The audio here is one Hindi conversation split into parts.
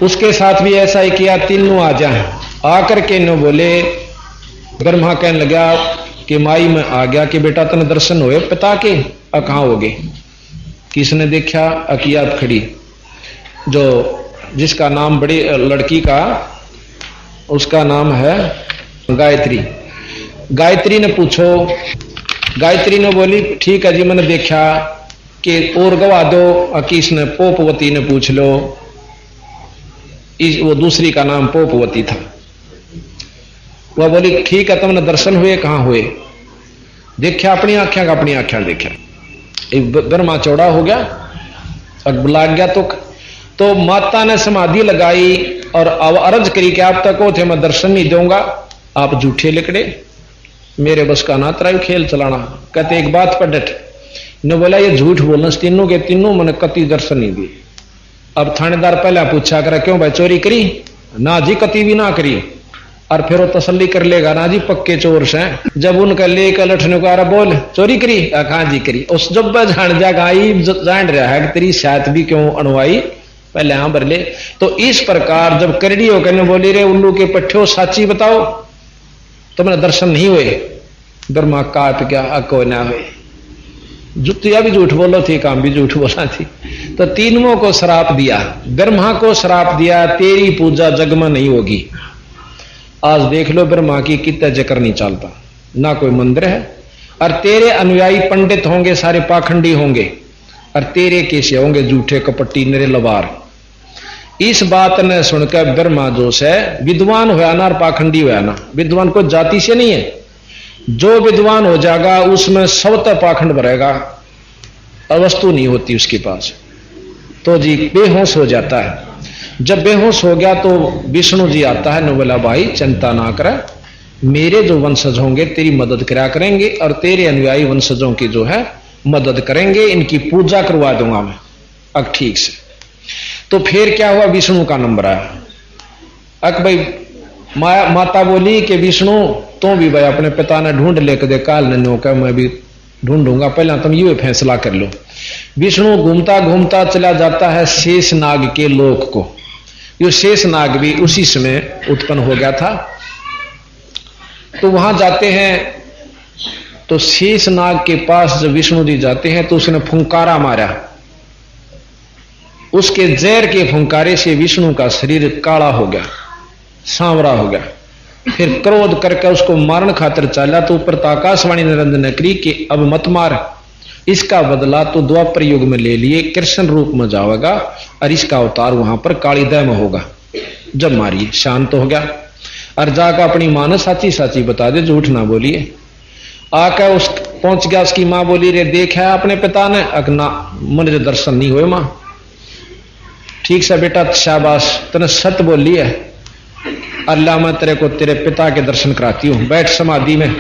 उसके साथ भी ऐसा ही किया, तीनों आ जाए। आकर के नो बोले, ब्रह्मा कहने लगा कि माई में आ गया कि बेटा तने दर्शन हुए पिता के, कहाँ हो गए? किसने देखा? अकियात खड़ी, जो जिसका नाम बड़ी लड़की का, उसका नाम है गायत्री। गायत्री ने पूछो, गायत्री ने बोली ठीक है जी मैंने देखा कि और गवा दो। किसने? पोपवती ने पूछ लो, वो दूसरी का नाम पोपवती था। वह बोली ठीक है तुमने दर्शन हुए, कहाँ हुए? देखा अपनी आंखें का, अपनी आंखें देखा। ब्रह्मा चौड़ा हो गया, अब लाग गया। तो माता ने समाधि लगाई और अब अर्ज करी कि आप तक थे मैं दर्शन नहीं दूंगा, आप झूठे लिकड़े, मेरे बस का ना तराई खेल चलाना। कहते एक बात पर डट ने बोला ये झूठ बोलना, तीनों के तीनों मैंने कति दर्शन नहीं दिए। अब थानेदार पहले पूछा करा क्यों भाई चोरी करी? ना जी कति भी ना करी। और फिर वो तसल्ली कर लेगा ना जी पक्के चोर से। जब उनका लेकर लठने को आ रहा बोल चोरी करी? कहा जी करी। उस जब जान जागा जान रहा है कि तेरी शायद भी क्यों अणवाई पहले यहां भर ले। तो इस प्रकार जब करड़ी हो कहने बोली रे उल्लू के पट्ठे साची बताओ तुमने दर्शन नहीं हुए? ब्रह्मा काट गया, कोई ना हुए। जुतिया भी झूठ बोलो थी, काम भी झूठ बोला थी। तो तीनों को श्राप दिया, ब्रह्मा को श्राप दिया तेरी पूजा जग में नहीं होगी। आज देख लो ब्रह्मा की कितना जिक्र नहीं चलता, ना कोई मंदिर है। और तेरे अनुयायी पंडित होंगे, सारे पाखंडी होंगे, और तेरे कैसे होंगे झूठे कपट्टी निरे लबार। इस बात ने सुनकर ब्रह्मा जो है विद्वान हुआ ना और पाखंडी हुआ ना, विद्वान को जाति से नहीं है। जो विद्वान हो जाएगा उसमें सबता पाखंड भरेगा, अवस्तु नहीं होती उसके पास, तो जी बेहोश हो जाता है। जब बेहोश हो गया तो विष्णु जी आता है, ने बोला भाई चिंता ना कर, मेरे जो वंशज होंगे तेरी मदद करा करेंगे और तेरे अनुयायी वंशजों की जो है मदद करेंगे, इनकी पूजा करवा दूंगा मैं। अब ठीक से तो फिर क्या हुआ, विष्णु का नंबर आया। अक भाई माता बोली कि विष्णु तो भी भाई अपने पिता ने ढूंढ लेकर दे, काल ने का मैं भी ढूंढूंगा, पहला तुम ये फैसला कर लो। विष्णु घूमता घूमता चला जाता है शेष नाग के लोक को। ये शेष नाग भी उसी समय उत्पन्न हो गया था। तो वहां जाते हैं तो शेष नाग के पास जब विष्णु जी जाते हैं तो उसने फुंकारा मारा। उसके जहर के फुंकारे से विष्णु का शरीर काला हो गया, सांवरा हो गया। फिर क्रोध करके उसको मारने खातिर चला तो ऊपर आकाशवाणी निरंजन ने करी कि अब मत मार, इसका बदला तो द्वापर युग में ले लिए, कृष्ण रूप में जाएगा और इसका अवतार वहां पर कालीदय में होगा। जब मारिए शांत हो गया और जाकर अपनी मां ने साची साची बता दे, झूठ ना बोलिए। आकर उस पहुंच गया, उसकी मां बोली रे देखा अपने पिता ने? अकना मुझे दर्शन नहीं हुए मां। ठीक से बेटा शाबाश, तने सत बोली है, अल्लाह मैं तेरे को तेरे पिता के दर्शन कराती हूं, बैठ समाधि में।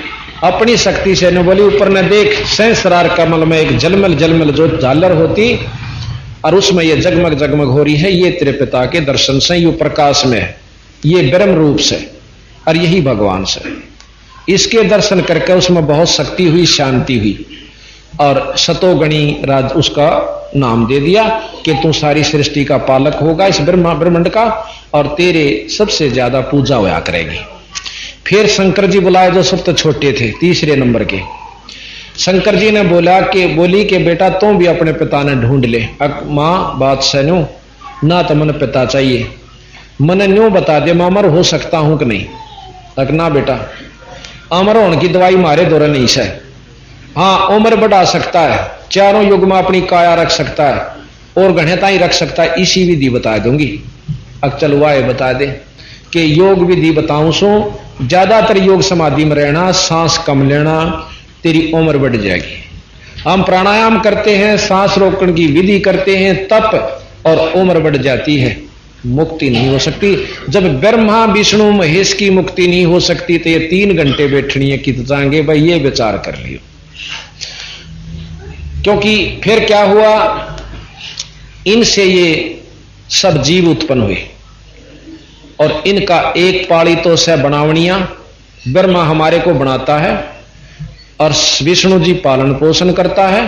अपनी शक्ति से ने बोली ऊपर ने देख, सहस्रार कमल में एक जलमल जलमल जो झालर होती और उसमें ये जगमग जगमग हो रही है, ये तेरे पिता के दर्शन से, ये प्रकाश में है, ये ब्रह्म रूप से और यही भगवान से। इसके दर्शन करके उसमें बहुत शक्ति हुई, शांति हुई और सतोगणी राज उसका नाम दे दिया कि तू सारी सृष्टि का पालक होगा इस ब्रह्मांड का और तेरे सबसे ज्यादा पूजा होया करेगी। फिर शंकर जी बुलाए जो सबसे छोटे थे, तीसरे नंबर के। शंकर जी ने बोली कि बेटा तू भी अपने पिता ने ढूंढ ले। मां बात सैन्यू ना तो मन पिता चाहिए, मन न्यू बता दे मैं अमर हो सकता हूं कि नहीं? तक ना बेटा, अमर होने की दवाई मारे दौरे नहीं से। हाँ उम्र बढ़ा सकता है, चारों युग में अपनी काया रख सकता है और घनेता ही रख सकता है, इसी विधि बता दूंगी। अब चल वाए बता दे कि योग विधि बताऊं सो, ज्यादातर योग समाधि में रहना, सांस कम लेना, तेरी उम्र बढ़ जाएगी। हम प्राणायाम करते हैं, सांस रोकने की विधि करते हैं, तप और उम्र बढ़ जाती है, मुक्ति नहीं हो सकती। जब ब्रह्मा विष्णु महेश की मुक्ति नहीं हो सकती तो ये 3 घंटे बैठनी है कि जाएंगे भाई, ये विचार कर लियो। क्योंकि फिर क्या हुआ, इनसे ये सब जीव उत्पन्न हुए और इनका एक पाली तो से बनावनिया। ब्रह्मा हमारे को बनाता है और विष्णु जी पालन पोषण करता है,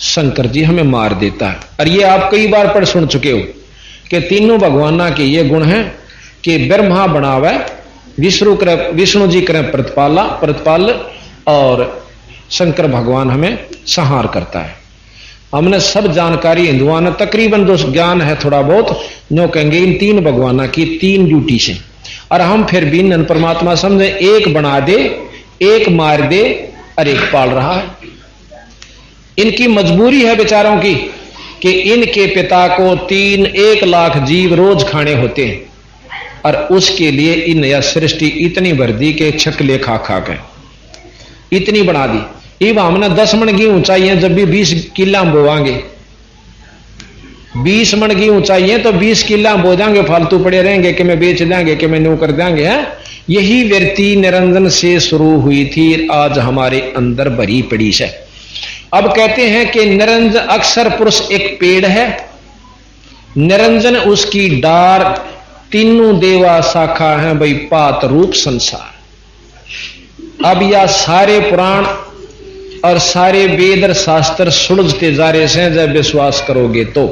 शंकर जी हमें मार देता है। और ये आप कई बार पढ़ सुन चुके हो कि तीनों भगवाना के ये गुण हैं कि ब्रह्मा बनावे, विष्णु जी करें प्रतिपाल और शंकर भगवान हमें संहार करता है। हमने सब जानकारी हिंदुओं ने तकरीबन जो ज्ञान है थोड़ा बहुत जो कहेंगे इन तीन भगवाना की तीन ड्यूटी से, और हम फिर भी नन परमात्मा समझे एक बना दे, एक मार दे और एक पाल रहा है। इनकी मजबूरी है बेचारों की कि इनके पिता को 1 लाख जीव रोज खाने होते हैं, और उसके लिए इन यह सृष्टि इतनी भर दी कि छकले खा खा के इतनी बना दी। इब हमने 10 मन की ऊंचाई है, जब भी 20 किला बोवांगे, 20 मन की ऊंचाई है तो 20 किला बो जाएंगे, फालतू पड़े रहेंगे कि मैं बेच देंगे कि मैं न्यू कर देंगे। यही वृत्ति निरंजन से शुरू हुई थी, आज हमारे अंदर भरी पड़ी है। अब कहते हैं कि निरंजन अक्षर पुरुष एक पेड़ है, निरंजन उसकी डार, तीनों देवा शाखा है भाई पात रूप संसार। अब यह सारे पुराण और सारे वेद और शास्त्र सुलझते जा रहे हैं जब विश्वास करोगे तो,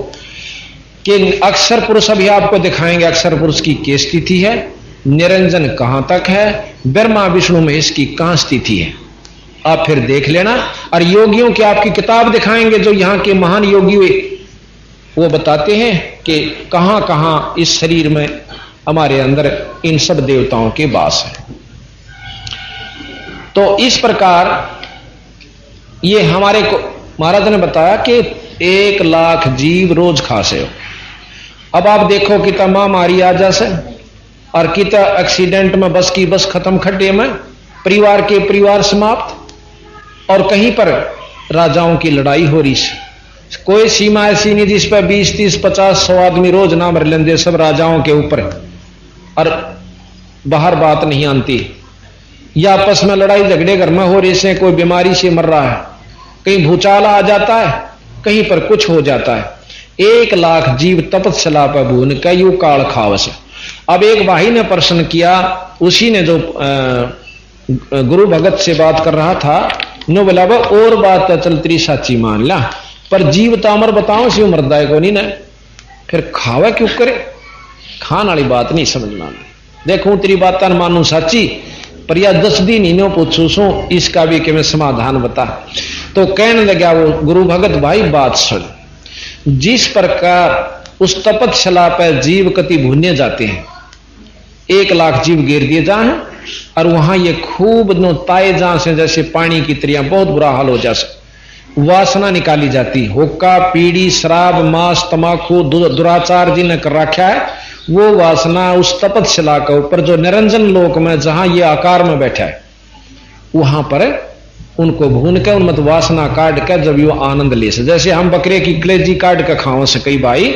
कि अक्षर पुरुष अभी आपको दिखाएंगे अक्षर पुरुष की क्या स्थिति है, निरंजन कहां तक है, ब्रह्मा विष्णु महेश की कहां स्थिति है, आप फिर देख लेना। और योगियों की आपकी किताब दिखाएंगे, जो यहां के महान योगी हुए वो बताते हैं कि कहां कहां इस शरीर में हमारे अंदर इन सब देवताओं के वास है। तो इस प्रकार ये हमारे को महाराज ने बताया कि 1 लाख जीव रोज खासे हो। अब आप देखो कि महामारी आ जासे और कितना एक्सीडेंट में बस की बस खत्म, खड्डे में परिवार के परिवार समाप्त, और कहीं पर राजाओं की लड़ाई हो रही है। कोई सीमा ऐसी नहीं जिस पर 20, 30, 50, 100 आदमी रोज ना मर लेंगे, सब राजाओं के ऊपर, और बाहर बात नहीं आती, या आपस में लड़ाई झगड़े घर में हो रही से, कोई बीमारी से मर रहा है, कहीं भूचाल आ जाता है, कहीं पर कुछ हो जाता है। 1 लाख जीव तपस्या पर भून कयु काल खावस। अब एक भाई ने प्रश्न किया, उसी ने जो गुरु भगत से बात कर रहा था, नो बोला और बात चलती साची मान ला, पर जीव तो अमर बताओ सी मरदा को नहीं ना, फिर खावे क्यों करे, खान वाली बात नहीं समझ में आती। देखो तेरी बात मानू साची, पर या 10 दिन ही नो पूछू सो इसका भी कि मैं समाधान बता। तो कहने लगा वो गुरु भगत भाई बात सुन, जिस प्रकार उस तपस्या पर जीव कति भुने जाते हैं, 1 लाख जीव घेर दिए जाए और वहां ये खूब नो ताए जा से जैसे पानी की तरह बहुत बुरा हाल हो जाए, वासना निकाली जाती, हुक्का पीड़ी शराब मांस तमाकू दुराचार जिन्हें कर रखा है, वो वासना उस तपस्या के ऊपर जो निरंजन लोक में जहां ये आकार में बैठा है वहां पर उनको भून के उनमत वासना काट के जब यो आनंद ले से, जैसे हम बकरे की कलेजी काट के खाओ से कई भाई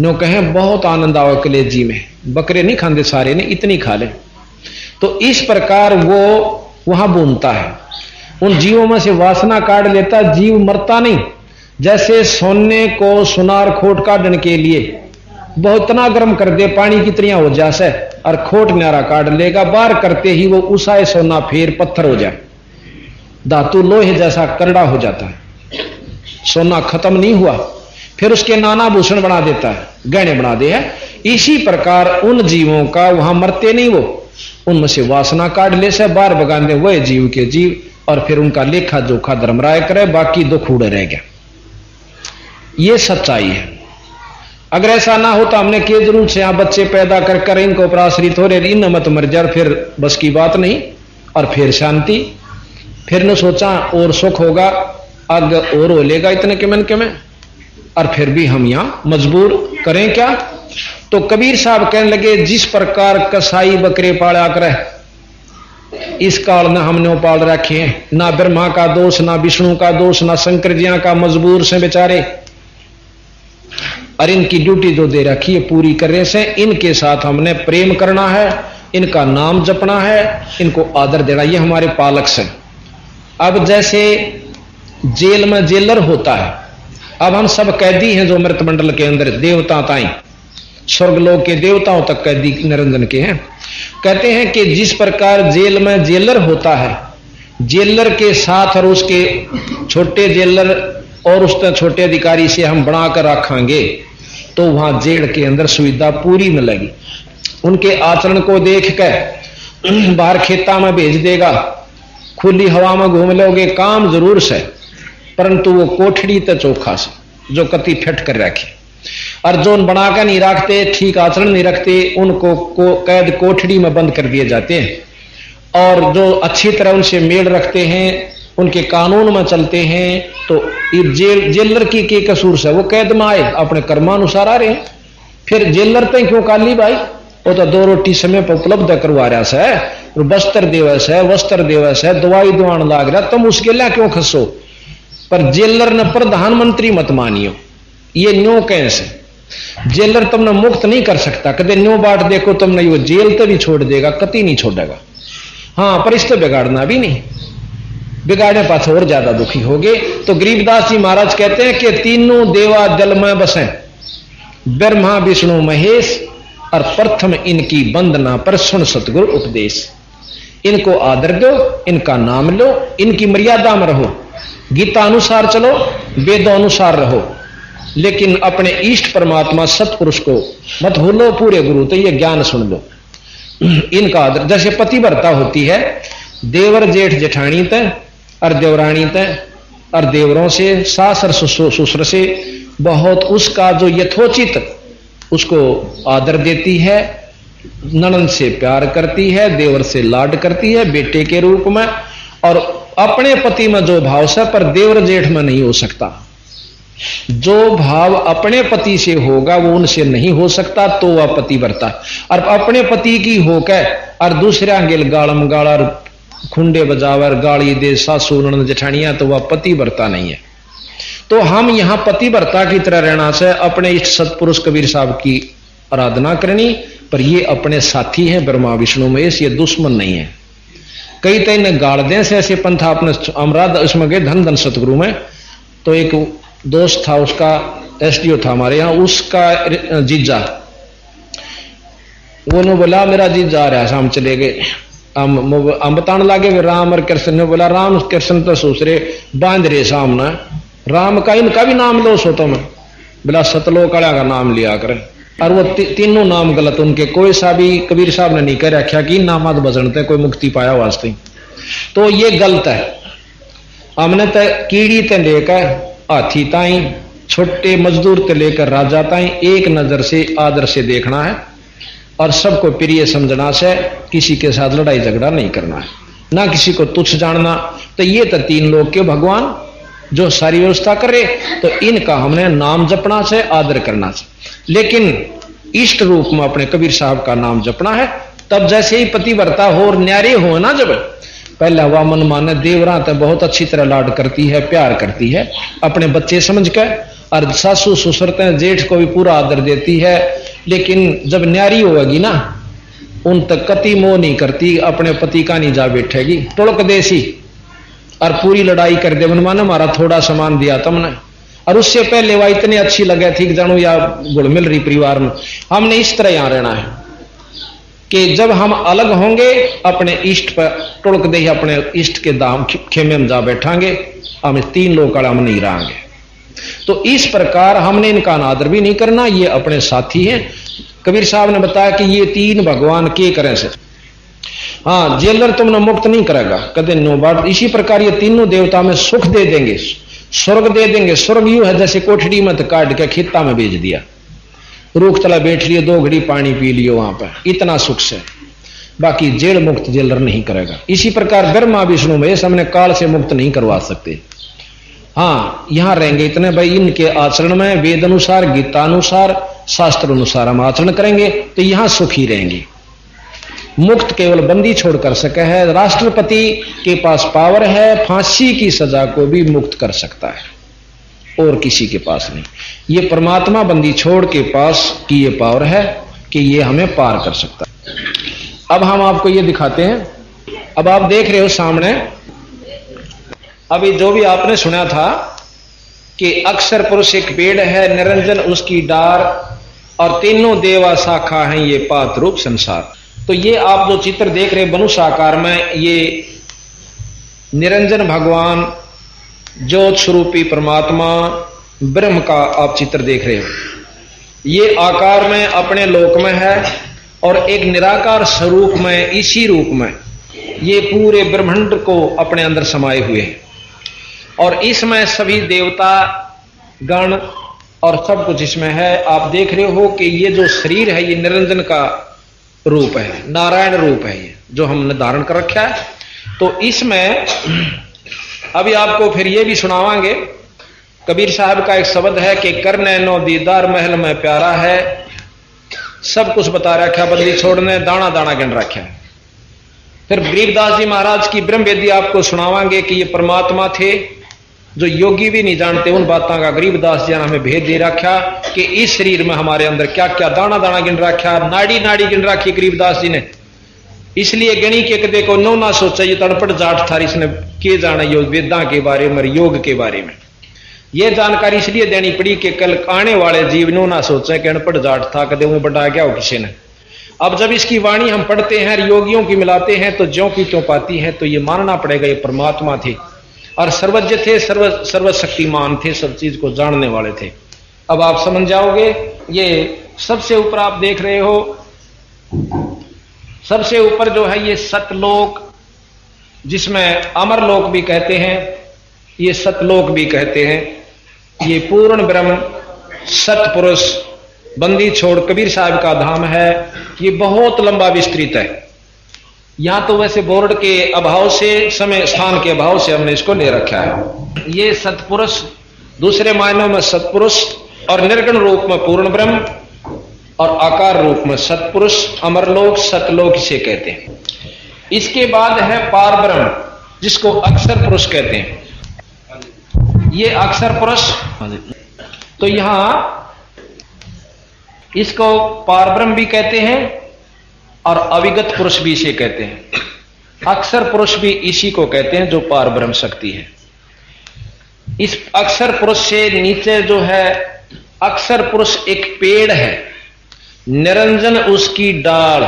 नो कहें बहुत आनंद आओ कलेजी में, बकरे नहीं खाते सारे ने इतनी खा ले। तो इस प्रकार वो वहां भूनता है, उन जीवों में से वासना काट लेता, जीव मरता नहीं। जैसे सोने को सुनार खोट काटने के लिए बहुत इतना गर्म कर दे पानी की तरह हो जाए और खोट न्यारा काट लेगा, बार करते ही वो उसाए सोना फिर पत्थर हो जाए, धातु लोहे जैसा करड़ा हो जाता है, सोना खत्म नहीं हुआ, फिर उसके नाना भूषण बना देता है, गहने बना दे है। इसी प्रकार उन जीवों का वहां मरते नहीं, वो उनमें से वासना काट ले से बार बगा दे वह जीव के जीव, और फिर उनका लेखा जोखा धर्मराय करे, बाकी दुख उड़े रह गया। ये सच्चाई है। अगर ऐसा ना हो तो हमने किए जरूर से यहां बच्चे पैदा कर कर इनको ऊपर आश्रित हो रहे, इन मत मर जा, फिर बस की बात नहीं, और फिर शांति, फिर ने सोचा और सुख होगा, अग और हो लेगा इतने के मन के में, और फिर भी हम यहां मजबूर करें क्या। तो कबीर साहब कहने लगे, जिस प्रकार कसाई बकरे पाला करे इस काल में हमने पाल रखे हैं, ना ब्रह्मा का दोष, ना विष्णु का दोष, ना शंकर जी का, मजबूर से बेचारे, और इनकी ड्यूटी जो दे रखी है पूरी करने से इनके साथ हमने प्रेम करना है, इनका नाम जपना है, इनको आदर देना, ये हमारे पालक से। अब जैसे जेल में जेलर होता है, अब हम सब कैदी हैं जो मृत मंडल के अंदर, देवता ताई स्वर्गलोक के देवताओं तक कैदी निरंजन के हैं। कहते हैं कि जिस प्रकार जेल में जेलर होता है, जेलर के साथ और उसके छोटे जेलर और उस छोटे अधिकारी से हम बनाकर रखेंगे तो वहां जेल के अंदर सुविधा पूरी मिलेगी। उनके आचरण को देख कर बाहर खेता में भेज देगा, खुली हवा में घूम लोगे, काम जरूर से, परंतु वो कोठड़ी तो चोखा से जो कति फिट कर रखे, और जो बनाकर नहीं रखते, ठीक आचरण नहीं रखते, उनको कैद कोठड़ी में बंद कर दिए जाते हैं। और जो अच्छी तरह उनसे मेल रखते हैं, उनके कानून में चलते हैं, तो जेलर की के कसूर से वो कैद में आए, अपने कर्मानुसार आ रहे हैं। फिर जेलर तक क्यों काली भाई, वो तो 2 रोटी समय पर उपलब्ध करवा रहा है, वस्त्र दिवस है, वस्त्र दिवस है, दवाई दवान लाग रहा, तुम उसके लिए क्यों खसो। पर जेलर ने प्रधानमंत्री मत मानियो, ये न्यो कैसे जेलर तुमने मुक्त नहीं कर सकता, कदे न्यो बाट देखो तुमने, वो जेल तो भी छोड़ देगा, कति नहीं छोड़ेगा। हाँ, पर इसको बिगाड़ना भी नहीं, बिगाड़ने पास और ज्यादा दुखी हो गए। तो गरीबदास जी महाराज कहते हैं कि तीनों देवा जल में बसे, ब्रह्मा विष्णु महेश, और प्रथम इनकी वंदना पर सुन सतगुरु उपदेश। इनको आदर दो, इनका नाम लो, इनकी मर्यादा में रहो, गीता अनुसार चलो, वेदों अनुसार रहो, लेकिन अपने इष्ट परमात्मा सतपुरुष को मत भूलो, पूरे गुरु तो ये ज्ञान सुन लो। इनका आदर, जैसे पतिव्रता होती है, देवर जेठ जेठानी तय और देवरानी तय और देवरों से, सास और ससुर से बहुत उसका जो यथोचित उसको आदर देती है, ननद से प्यार करती है, देवर से लाड करती है बेटे के रूप में, और अपने पति में जो भाव से, पर देवर जेठ में नहीं हो सकता। जो भाव अपने पति से होगा वो उनसे नहीं हो सकता, तो वह पतिव्रता। और अपने पति की होकर और दूसरे आंगेल गालम गाड़ खुंडे बजावर गाड़ी दे सासू ननद जेठानियां, तो वह पतिव्रता नहीं है। तो हम यहां पतिव्रता की तरह रहना से अपने इष्ट सतपुरुष कबीर साहब की आराधना करनी, पर ये अपने साथी हैं ब्रह्मा विष्णु महेश, ये दुश्मन नहीं है। कई तो इन्हें गाड़ दें से ऐसे पंथा अपने अमराध उसमें गए धन धन सतगुरु में, तो एक दोस्त था, उसका एसडीओ था हमारे यहाँ, उसका जीजा, वो ने बोला मेरा जीजा आ रहा है, हम चले गए, हम बताने लगे राम और कृष्ण ने बोला राम कृष्ण तो दूसरे बांध रहे सामने, राम का इनका भी नाम लो सो तुम, बोला सतलोक वाला का नाम लिया कर। और वो तीनों नाम गलत उनके, कोई सा भी कबीर साहब ने नहीं कर रखा कि नामाद बजनते कोई मुक्ति पाया वास्ते, तो ये गलत है। हमने तो कीड़ी ते लेकर हाथी ताई, छोटे मजदूर ते लेकर राजा ताई एक नजर से आदर से देखना है, और सबको प्रिय समझना से, किसी के साथ लड़ाई झगड़ा नहीं करना है, ना किसी को तुच्छ जानना। तो ये तो 3 लोग के भगवान जो सारी व्यवस्था करे, तो इनका हमने नाम जपना से, आदर करना से, लेकिन इष्ट रूप में अपने कबीर साहब का नाम जपना है। तब जैसे ही पतिव्रता हो और न्यारे हो ना, जब पहले हवा मन माने देवरा तो बहुत अच्छी तरह लाड करती है, प्यार करती है अपने बच्चे समझ कर, और सासू ससुर जेठ को भी पूरा आदर देती है, लेकिन जब न्यारी होगी ना, उन तक कति मोह नहीं करती, अपने पति का नहीं जा बैठेगी, टुड़क देसी और पूरी लड़ाई कर दे, मन माने हमारा थोड़ा सामान दिया तुमने, और उससे पहले वह इतनी अच्छी लगे थी जानू या गुड़ मिल रही परिवार में। हमने इस तरह यहां रहना है कि जब हम अलग होंगे अपने इष्ट पर टुड़क दे, अपने इष्ट के दाम खेमे में जा बैठांगे, हम 3 लोग का हम नहीं रहेंगे। तो इस प्रकार हमने इनका अनादर भी नहीं करना, ये अपने साथी हैं। कबीर साहब ने बताया कि ये 3 भगवान के करें से, हाँ जेलर तुमने मुक्त नहीं करेगा कदे नो बात। इसी प्रकार ये तीनों देवता में सुख दे देंगे, स्वर्ग दे देंगे। स्वर्ग यूं है जैसे कोठड़ी में काट के खेता में बेच दिया, रूख तला बैठ लियो, 2 घड़ी पानी पी लियो वहां पर, इतना सुख से। बाकी जेल मुक्त जेलर नहीं करेगा। इसी प्रकार ब्रह्मा विष्णु महेश हमने काल से मुक्त नहीं करवा सकते। हाँ यहां रहेंगे इतने भाई, इनके आचरण में वेद अनुसार गीता अनुसार शास्त्र अनुसार हम आचरण करेंगे तो यहां सुखी रहेंगे। मुक्त केवल बंदी छोड़ कर सके है। राष्ट्रपति के पास पावर है, फांसी की सजा को भी मुक्त कर सकता है, और किसी के पास नहीं। ये परमात्मा बंदी छोड़ के पास की ये पावर है कि ये हमें पार कर सकता है। अब हम आपको ये दिखाते हैं। अब आप देख रहे हो सामने, अभी जो भी आपने सुना था कि अक्षर पुरुष एक पेड़ है, निरंजन उसकी डार, और तीनों देवा शाखा हैं ये पात रूप संसार। तो ये आप जो चित्र देख रहे मनुष्य आकार में, ये निरंजन भगवान ज्योत स्वरूपी परमात्मा ब्रह्म का आप चित्र देख रहे हो। ये आकार में अपने लोक में है और एक निराकार स्वरूप में, इसी रूप में ये पूरे ब्रह्मांड को अपने अंदर समाये हुए हैं। और इसमें सभी देवता गण और सब कुछ इसमें है। आप देख रहे हो कि ये जो शरीर है ये निरंजन का रूप है, नारायण रूप है, ये जो हमने धारण कर रखा है। तो इसमें अभी आपको फिर ये भी सुनावांगे, कबीर साहब का एक शब्द है कि करने नो दीदार महल में प्यारा है, सब कुछ बता रखा, बदली छोड़ने दाना दाना गिन रखा है। फिर गरीबदास जी महाराज की ब्रह्म वेदी आपको सुनावांगे कि ये परमात्मा थे, जो योगी भी नहीं जानते उन बातों का गरीबदास जी ने हमें भेद दे रखा कि इस शरीर में हमारे अंदर क्या क्या दाना दाना गिन रखा, नाड़ी नाड़ी गिन रखी गरीबदास जी ने। इसलिए गणी के कदे को नो ना सोचा, ये तड़पट जाट थारी इसने के जाना योग वेदा के बारे में, योग के बारे में। ये जानकारी इसलिए देनी पड़ी कि कल आने वाले जीव नो ना सोचे कि अनपढ़ जाट था, कदे वो बढ़ा गया हो किसी ने। अब जब इसकी वाणी हम पढ़ते हैं, योगियों की मिलाते हैं, तो ज्यों की त्यों पाती है। तो ये मानना पड़ेगा ये परमात्मा थे और सर्वज्ञ थे, सर्वशक्तिमान थे, सब चीज को जानने वाले थे। अब आप समझ जाओगे। ये सबसे ऊपर आप देख रहे हो, सबसे ऊपर जो है ये सतलोक, जिसमें अमरलोक भी कहते हैं, ये सतलोक भी कहते हैं। ये पूर्ण ब्रह्म सतपुरुष बंदी छोड़ कबीर साहब का धाम है। ये बहुत लंबा विस्तृत है। यहां तो वैसे बोर्ड के अभाव से, समय स्थान के अभाव से हमने इसको ले रखा है। ये सतपुरुष, दूसरे मायनों में सतपुरुष, और निर्गुण रूप में पूर्ण ब्रह्म, और आकार रूप में सतपुरुष, अमरलोक, सतलोक इसे कहते हैं। इसके बाद है पार ब्रह्म, जिसको अक्षर पुरुष कहते हैं। ये अक्षर पुरुष, तो यहां इसको पार ब्रह्म भी कहते हैं और अविगत पुरुष भी इसे कहते हैं। अक्षर पुरुष भी इसी को कहते हैं जो पार ब्रह्म शक्ति है। इस अक्षर पुरुष से नीचे जो है, अक्षर पुरुष एक पेड़ है, निरंजन उसकी डाल,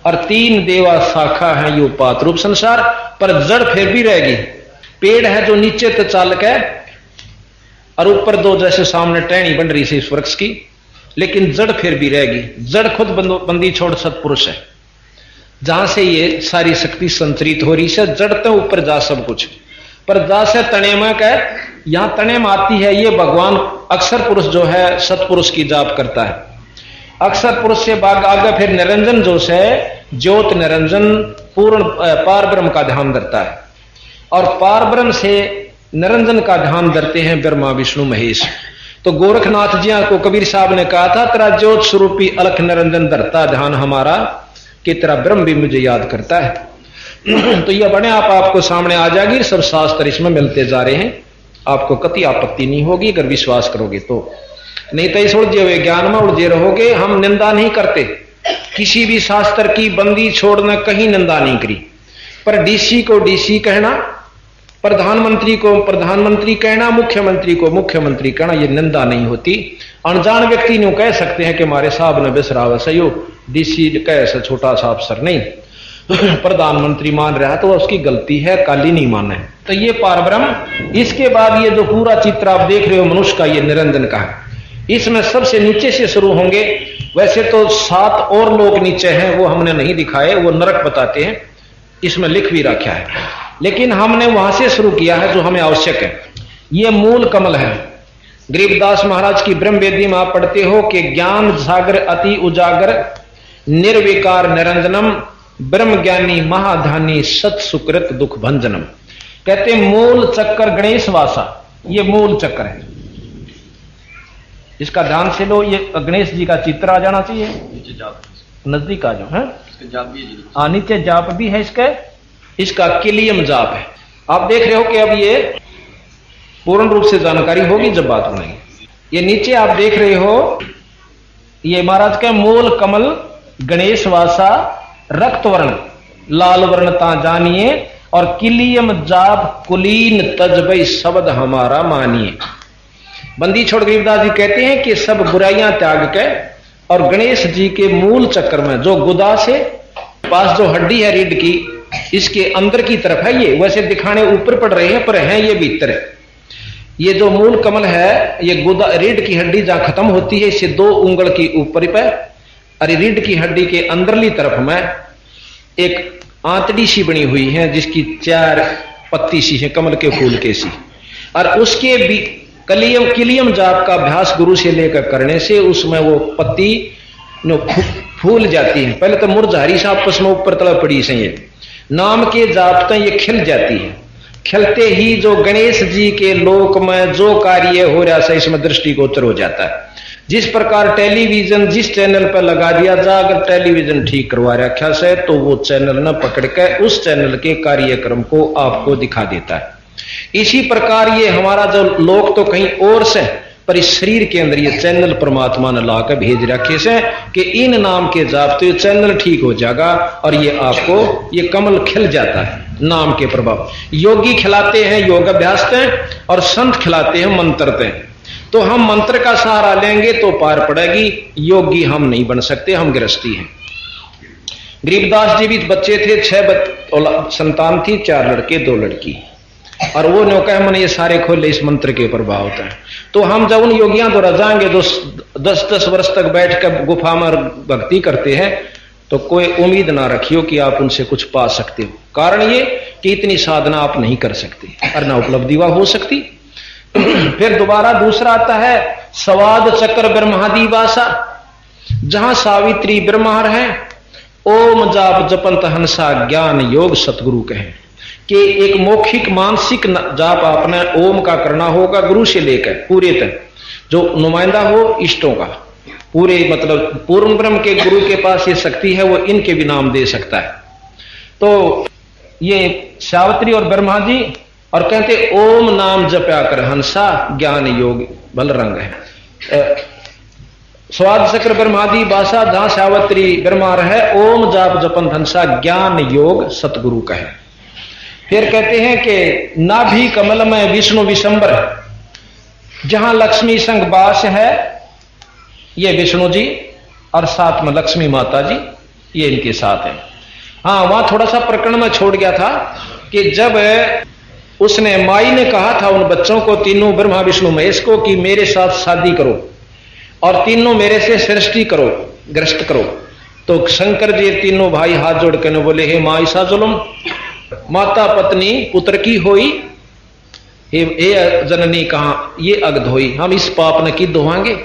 और तीन देवा शाखा है। यो पात रूप संसार, पर जड़ फिर भी रहेगी। पेड़ है जो नीचे तो चालक है, और ऊपर दो जैसे सामने टहनी बन रही है इस वृक्ष की, लेकिन जड़ फिर भी रहेगी। जड़ खुद बंदी छोड़ सतपुरुष है, जहां से ये सारी शक्ति संचरित हो रही है। जड़ तो ऊपर जा सब कुछ, पर जा से तने में कह, यहां तने में आती है ये भगवान अक्षर पुरुष जो है, सतपुरुष की जाप करता है। अक्षर पुरुष से बाग आगे फिर निरंजन जो है, ज्योत निरंजन पूर्ण पार ब्रह्म का ध्यान धरता है। और पार ब्रह्म से निरंजन का ध्यान धरते हैं ब्रह्मा विष्णु महेश। तो गोरखनाथ जी को कबीर साहब ने कहा था, तेरा ज्योत स्वरूपी अलख निरंजन धरता ध्यान हमारा, कि तेरा ब्रह्म भी मुझे याद करता है। तो यह बने आप आपको सामने आ जाएगी, सब शास्त्र इसमें मिलते जा रहे हैं। आपको कति आपत्ति नहीं होगी अगर विश्वास करोगे तो, नहीं तो इस उलझे हुए ज्ञान में उलझे रहोगे। हम निंदा नहीं करते, किसी भी शास्त्र की बंदी छोड़ना, कहीं निंदा नहीं करी। पर डीसी को डीसी कहना, प्रधानमंत्री को प्रधानमंत्री कहना, मुख्यमंत्री को मुख्यमंत्री कहना, ये निंदा नहीं होती। अनजान व्यक्ति न्यू कह सकते हैं कि हमारे साहब ने बिसरावा सही, डीसी कैसे छोटा सा अफसर नहीं, प्रधानमंत्री मान रहा है तो उसकी गलती है, काली नहीं माने। तो ये पार ब्रह्म। इसके बाद ये जो पूरा चित्र आप देख रहे हो मनुष्य का, ये निरंजन का है। इसमें सबसे नीचे से शुरू होंगे। वैसे तो 7 और लोग नीचे हैं, वो हमने नहीं दिखाए, वो नरक बताते हैं, इसमें लिख भी रखा है, लेकिन हमने वहां से शुरू किया है जो हमें आवश्यक है। ये मूल कमल है। गरीबदास महाराज की ब्रह्म वेदी में आप पढ़ते हो कि ज्ञान सागर अति उजागर, निर्विकार निरंजनम, ब्रह्म ज्ञानी महाधानी, सत सुकृत दुख भंजनम। कहते मूल चक्कर गणेश वासा, ये मूल चक्कर है। इसका ध्यान से लो, ये गणेश जी का चित्र आ जाना चाहिए नजदीक आ जाओ है। नीचे जाप भी है इसका किलियम जाप है। आप देख रहे हो कि अब ये पूर्ण रूप से जानकारी होगी जब बात बनाएंगे। ये नीचे आप देख रहे हो, ये महाराज का मूल कमल गणेश वासा, रक्त वर्ण लाल वर्ण ता जानिए, और किलियम जाप कुलीन तजबई शब्द हमारा मानिए। बंदी छोड़ गरीबदास जी कहते हैं कि सब बुराइयां त्याग के, और गणेश जी के मूल चक्र में जो गुदा से पास जो हड्डी है रीढ़ की, इसके अंदर की तरफ है। ये वैसे दिखाने ऊपर पड़ रहे हैं, पर हैं ये भीतर है। ये जो मूल कमल है, ये गुदा रीढ़ की हड्डी जहां खत्म होती है, इससे 2 उंगल की ऊपर पे, अरे रीढ़ की हड्डी के अंदरली तरफ में एक आंतड़ी सी बनी हुई है, जिसकी 4 पत्ती सी है, कमल के फूल के सी, और उसके भी किलियम जाप का अभ्यास गुरु से लेकर करने से उसमें वो पत्ती फूल जाती है। पहले तो मुरझारी से आपस में ऊपर तला पड़ी से, ये नाम के जाप तो ये खिल जाती है। खिलते ही जो गणेश जी के लोक में जो कार्य हो रहा है, इसमें दृष्टिगोचर हो जाता है। जिस प्रकार टेलीविजन जिस चैनल पर लगा दिया जा, अगर टेलीविजन ठीक करवा रखा से, तो वो चैनल न पकड़ के उस चैनल के कार्यक्रम को आपको दिखा देता है। इसी प्रकार ये हमारा जो लोक तो कहीं और से, पर इस शरीर के अंदर ये चैनल परमात्मा ने लाकर भेज रखे से कि इन नाम के जाप तो ये चैनल ठीक हो जाएगा, और ये आपको ये कमल खिल जाता है नाम के प्रभाव। योगी खिलाते हैं योग अभ्यास हैं, और संत खिलाते हैं मंत्रते हैं। तो हम मंत्र का सहारा लेंगे तो पार पड़ेगी, योगी हम नहीं बन सकते, हम गृहस्थी हैं। गरीबदास जी भी बच्चे थे, 6 संतान थी, 4 लड़के 2 लड़की, और वो नौका मन ये सारे खोले इस मंत्र के प्रभाव होता है। तो हम जब उन योगियों द्वारा जाएंगे जो 10-10 वर्ष तक बैठ कर गुफा में भक्ति करते हैं, तो कोई उम्मीद ना रखियो कि आप उनसे कुछ पा सकते हो। कारण ये कि इतनी साधना आप नहीं कर सकते और ना उपलब्धि वह हो सकती। फिर दोबारा दूसरा आता है स्वाद चक्र ब्रह्मादिवासा, जहां सावित्री ब्रह्मार है, ओम जाप जपंत हंसा ज्ञान योग सतगुरु कहे कि एक मौखिक मानसिक जाप आपने ओम का करना होगा, गुरु से लेकर पूरे तक जो नुमाइंदा हो इष्टों का, पूरे मतलब पूर्ण ब्रह्म के गुरु के पास ये शक्ति है, वो इनके भी नाम दे सकता है। तो ये सावित्री और ब्रह्मा जी, और कहते ओम नाम जप्या कर हंसा ज्ञान योग बल रंग है। स्वाद चक्र ब्रह्मादि भाषा, जहां सावित्री ब्रह्मा रहे, ओम जाप जपन हंसा ज्ञान योग सतगुरु कहे। फिर कहते हैं कि नाभि कमल में विष्णु विशंबर, जहां लक्ष्मी संग बास है, ये विष्णु जी, और साथ में लक्ष्मी माता जी, ये इनके साथ है। हाँ, वहां थोड़ा सा प्रकरण में छोड़ गया था कि जब उसने माई ने कहा था उन बच्चों को, तीनों ब्रह्मा विष्णु महेश को, कि मेरे साथ शादी करो और तीनों मेरे से सृष्टि करो, ग्रस्त करो। तो शंकर जी तीनों भाई हाथ जोड़ कर बोले, हे माँ ईसा जुलम, माता पत्नी पुत्र की होई, हे जननी कहां ये अगध होई, हम इस पाप ने की धोवांगे।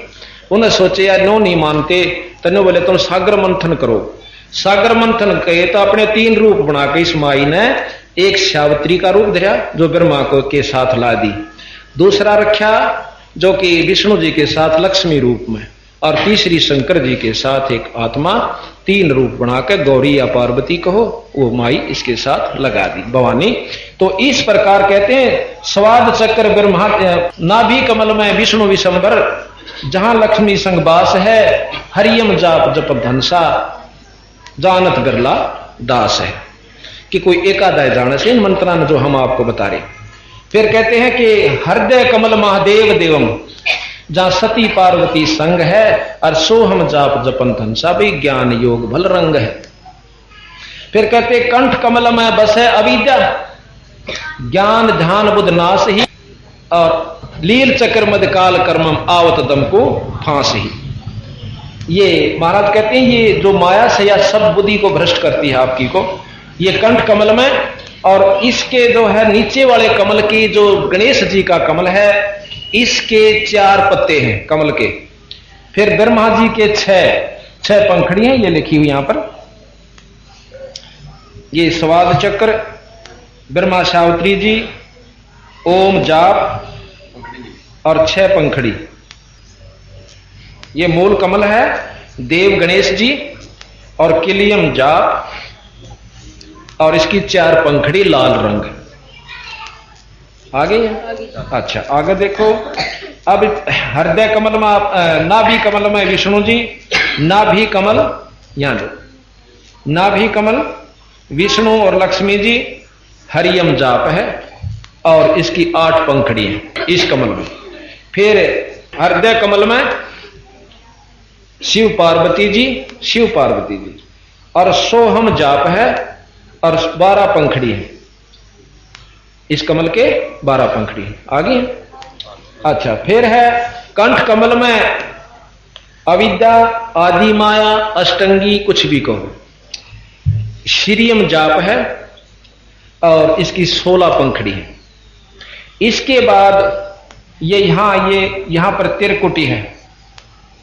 उन्हें सोचे यार नो नहीं मानते, तने बोले तुम सागर मंथन करो। सागर मंथन कहे तो अपने 3 रूप बना के इस माई ने एक सावित्री का रूप धरा जो ब्रह्मा को के साथ ला दी, दूसरा रखा जो कि विष्णु जी के साथ लक्ष्मी रूप में, और तीसरी शंकर जी के साथ एक आत्मा, 3 रूप बनाकर गौरी या पार्वती कहो, वो माई इसके साथ लगा दी भवानी। तो इस प्रकार कहते हैं स्वाद चक्र ब्रह्मा, नाभि कमल में विष्णु विशंबर, जहां लक्ष्मी संग बास है, हरियम जाप जप धनसा, जानत बिरला दास है। कि कोई एकादाय जाने से इन मंत्रान जो हम आपको बता रहे। फिर कहते हैं कि हृदय कमल महादेव देवम, जहां सती पार्वती संग है, और सोहम जाप जपन धनसा भी ज्ञान योग भल रंग है। फिर कहते कंठ कमल में बस है अविद्या, ज्ञान ध्यान बुध नाश ही, और लील चक्र मद काल कर्मम आवत दम को फांस ही। ये महाराज कहते हैं ये जो माया से या सब बुद्धि को भ्रष्ट करती है आपकी को, ये कंठ कमल में, और इसके जो है नीचे वाले कमल की जो गणेश जी का कमल है, इसके 4 पत्ते हैं कमल के। फिर ब्रह्मा जी के 6 पंखड़ियां ये लिखी हुई यहां पर, ये स्वाद चक्र, ब्रह्मा सावित्री जी, ओम जाप और 6 पंखड़ी, ये मूल कमल है। देव गणेश जी और किलियम जाप, और इसकी 4 पंखड़ी लाल रंग। आगे अच्छा आगे देखो। अब हृदय कमल में, नाभि कमल में विष्णु जी, नाभि कमल यहां लो, नाभि कमल विष्णु और लक्ष्मी जी, हरियम जाप है, और इसकी 8 पंखड़ी है इस कमल में। फिर हृदय कमल में शिव पार्वती जी, और सोहम जाप है, और 12 पंखड़ी है इस कमल के, 12 पंखड़ी है। आगे अच्छा, फिर है कंठ कमल में अविद्या, आदि माया, अष्टंगी, कुछ भी कहो, श्रीयम जाप है और इसकी 16 पंखड़ी है। इसके बाद ये यहां पर त्रिकुटी है,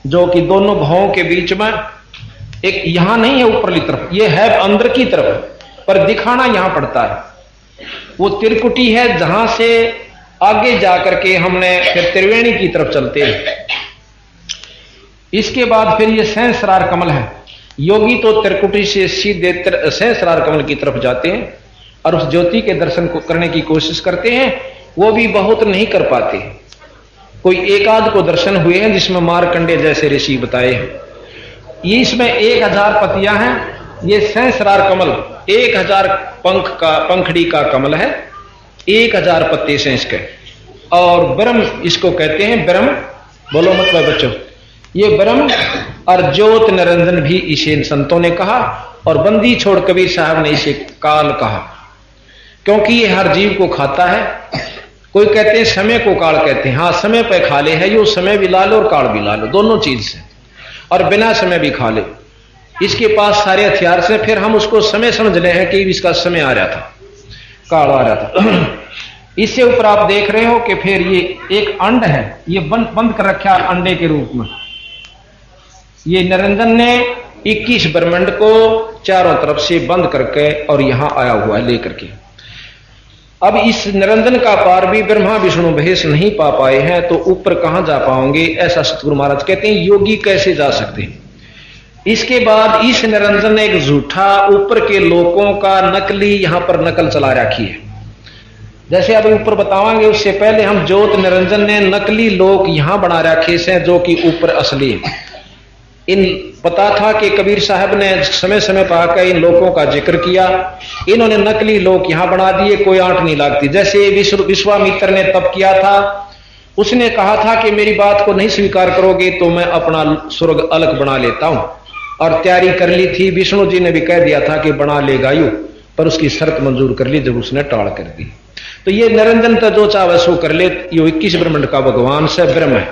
जो कि दोनों भावों के बीच में, एक यहां नहीं है ऊपरली तरफ, ये है अंदर की तरफ, पर दिखाना यहां पड़ता है। वो त्रिकुटी है जहां से आगे जाकर के हमने फिर त्रिवेणी की तरफ चलते हैं। इसके बाद फिर ये सहस्रार कमल है। योगी तो त्रिकुटी से सीधे सहस्रार कमल की तरफ जाते हैं और उस ज्योति के दर्शन को करने की कोशिश करते हैं, वो भी बहुत नहीं कर पाते। कोई एक आध को दर्शन हुए हैं, जिसमें मार्कंडे जैसे ऋषि बताए हैं। ये इसमें 1000 पतियां हैं। ये सहस्रार कमल 1000 पंखड़ी का कमल है, 1000 पत्ते से इसके। और ब्रह्म इसको कहते हैं, ब्रह्म बोलो मत भाई बच्चों, ये ब्रह्म और ज्योत निरंजन भी इसे संतों ने कहा, और बंदी छोड़ कबीर साहब ने इसे काल कहा, क्योंकि ये हर जीव को खाता है। कोई कहते हैं समय को काल कहते हैं, हाँ समय पे खा ले है, यो समय भी ला लो और काल भी ला लो, दोनों चीज से, और बिना समय भी खा ले। इसके पास सारे हथियार से, फिर हम उसको समय समझ रहे हैं कि इसका समय आ रहा था, काल आ रहा था। इससे ऊपर आप देख रहे हो कि फिर ये एक अंड है, ये बंद कर रखा अंडे के रूप में। ये निरंजन ने 21 ब्रह्मांड को चारों तरफ से बंद करके और यहां आया हुआ है लेकर के। अब इस निरंजन का पार भी ब्रह्मा विष्णु महेश नहीं पा पाए हैं, तो ऊपर कहां जा पाओगे, ऐसा सतगुरु महाराज कहते हैं। योगी कैसे जा सकते हैं? इसके बाद इस निरंजन ने एक झूठा ऊपर के लोकों का नकली यहां पर नकल चला रखी है। जैसे अभी ऊपर बतावांगे, उससे पहले हम ज्योत निरंजन ने नकली लोक यहां बना रखे हैं, जो कि ऊपर असली है। इन पता था कि कबीर साहब ने समय समय पर आकर इन लोगों का जिक्र किया, इन्होंने नकली लोक यहां बना दिए, कोई आंट नहीं लगती। जैसे विश्वामित्र ने तप किया था, उसने कहा था कि मेरी बात को नहीं स्वीकार करोगे तो मैं अपना स्वर्ग अलग बना लेता हूं, और तैयारी कर ली थी। विष्णु जी ने भी कह दिया था कि बना लेगा यू, पर उसकी शर्त मंजूर कर ली जब उसने टाल कर दी। तो ये निरंजन तो जो चाहे सो कर ले, ये 21 ब्रह्मांड का भगवान से ब्रह्म है।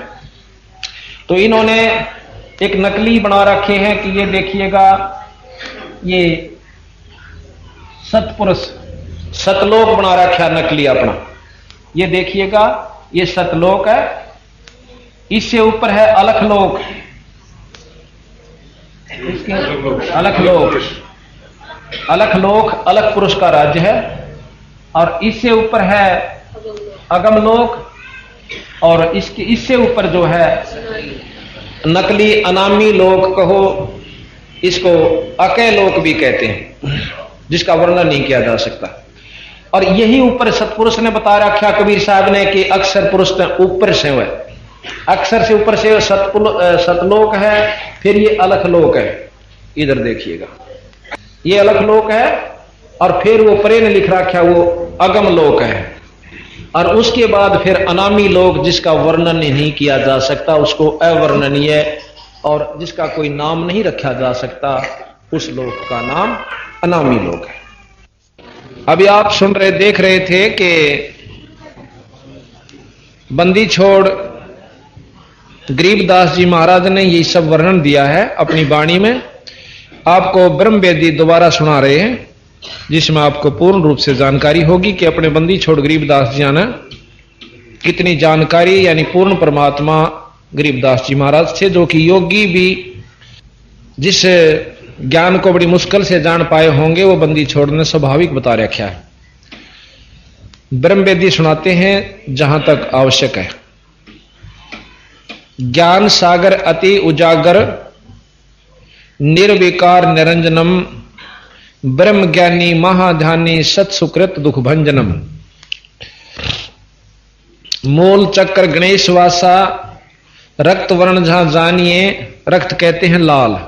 तो इन्होंने एक नकली बना रखे हैं कि ये देखिएगा, ये सतपुरुष सतलोक बना रखा नकली अपना। ये देखिएगा, ये सतलोक है, इससे ऊपर है अलखलोक, अलखलोक, अलखलोक अलख पुरुष का राज्य है, और इससे ऊपर है अगमलोक, और इससे ऊपर जो है नकली अनामी लोक कहो, इसको अकय लोक भी कहते हैं, जिसका वर्णन नहीं किया जा सकता। और यही ऊपर सतपुरुष ने बता रखा कबीर साहब ने कि अक्षर पुरुष ऊपर से है, अक्षर से ऊपर से सतलोक है, फिर ये अलखलोक है। इधर देखिएगा, ये अलखलोक है, और फिर वो परे ने लिख रखा वो अगम लोक है, और उसके बाद फिर अनामी लोक, जिसका वर्णन नहीं किया जा सकता, उसको अवर्णनीय, और जिसका कोई नाम नहीं रखा जा सकता, उस लोक का नाम अनामी लोक है। अभी आप सुन रहे देख रहे थे कि बंदी छोड़ गरीबदास जी महाराज ने ये सब वर्णन दिया है अपनी वाणी में। आपको ब्रह्मवेदी दोबारा सुना रहे हैं, जिसमें आपको पूर्ण रूप से जानकारी होगी कि अपने बंदी छोड़ गरीबदास जी ने कितनी जानकारी, यानी पूर्ण परमात्मा गरीबदास जी महाराज थे, जो कि योगी भी जिस ज्ञान को बड़ी मुश्किल से जान पाए होंगे, वो बंदी छोड़ ने स्वाभाविक बता रखा है। ब्रह्मवेदी सुनाते हैं जहां तक आवश्यक है। ज्ञान सागर अति उजागर निर्विकार निरंजनम ब्रह्म ज्ञानी महाध्यानी सत्सुकृत दुख भंजनम। मूल चक्र गणेश वासा रक्त वर्ण जहां जानिए, रक्त कहते हैं लाल,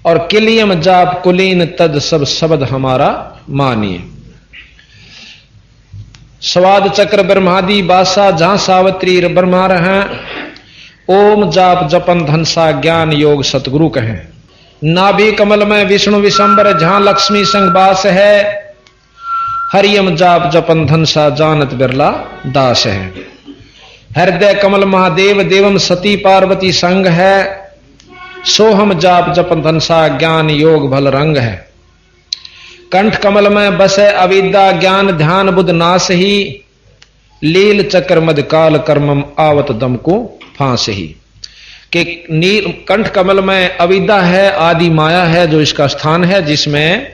और किलियम जाप कुलीन तद सब शब्द हमारा मानिए। स्वाद चक्र ब्रह्मादि बासा जहां सावित्री ब्रह्मा रहे, ओम जाप जपन धनसा ज्ञान योग सतगुरु कहें। नाभि कमल में विष्णु विशंबर जहां लक्ष्मी संग बास है, हरियम जाप जपन धनसा जानत बिरला दास है। हृदय कमल महादेव देवम सती पार्वती संग है, सोहम जाप जपन धनसा ज्ञान योग भल रंग है। कंठ कमल में बसे अविद्या ज्ञान ध्यान बुध नाश ही, लील चक्र मद काल कर्मम आवत दम को फांस ही। कि नील कंठ कमल में अविद्या है, आदि माया है जो इसका स्थान है, जिसमें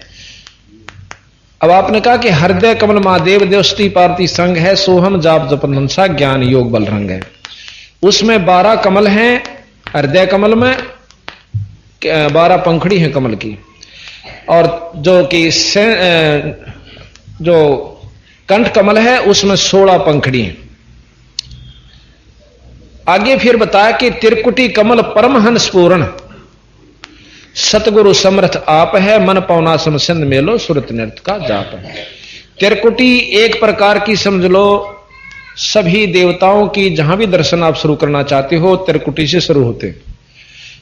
अब आपने कहा कि हृदय कमल महादेव देवस्ती पार्वती संग है, सोहम जाप जपन धनसा ज्ञान योग बल रंग है। उसमें 12 कमल हैं हृदय कमल में, 12 पंखड़ी हैं कमल की, और जो कि जो कंठ कमल है उसमें 16 पंखड़ी हैं। आगे फिर बताया कि त्रिकुटी कमल परमहंस पूर्ण, सतगुरु समर्थ आप है, मन पौना समसिंध मेलो सुरत नृत्य का जाप है। त्रिकुटी एक प्रकार की समझ लो सभी देवताओं की, जहां भी दर्शन आप शुरू करना चाहते हो त्रिकुटी से शुरू होते।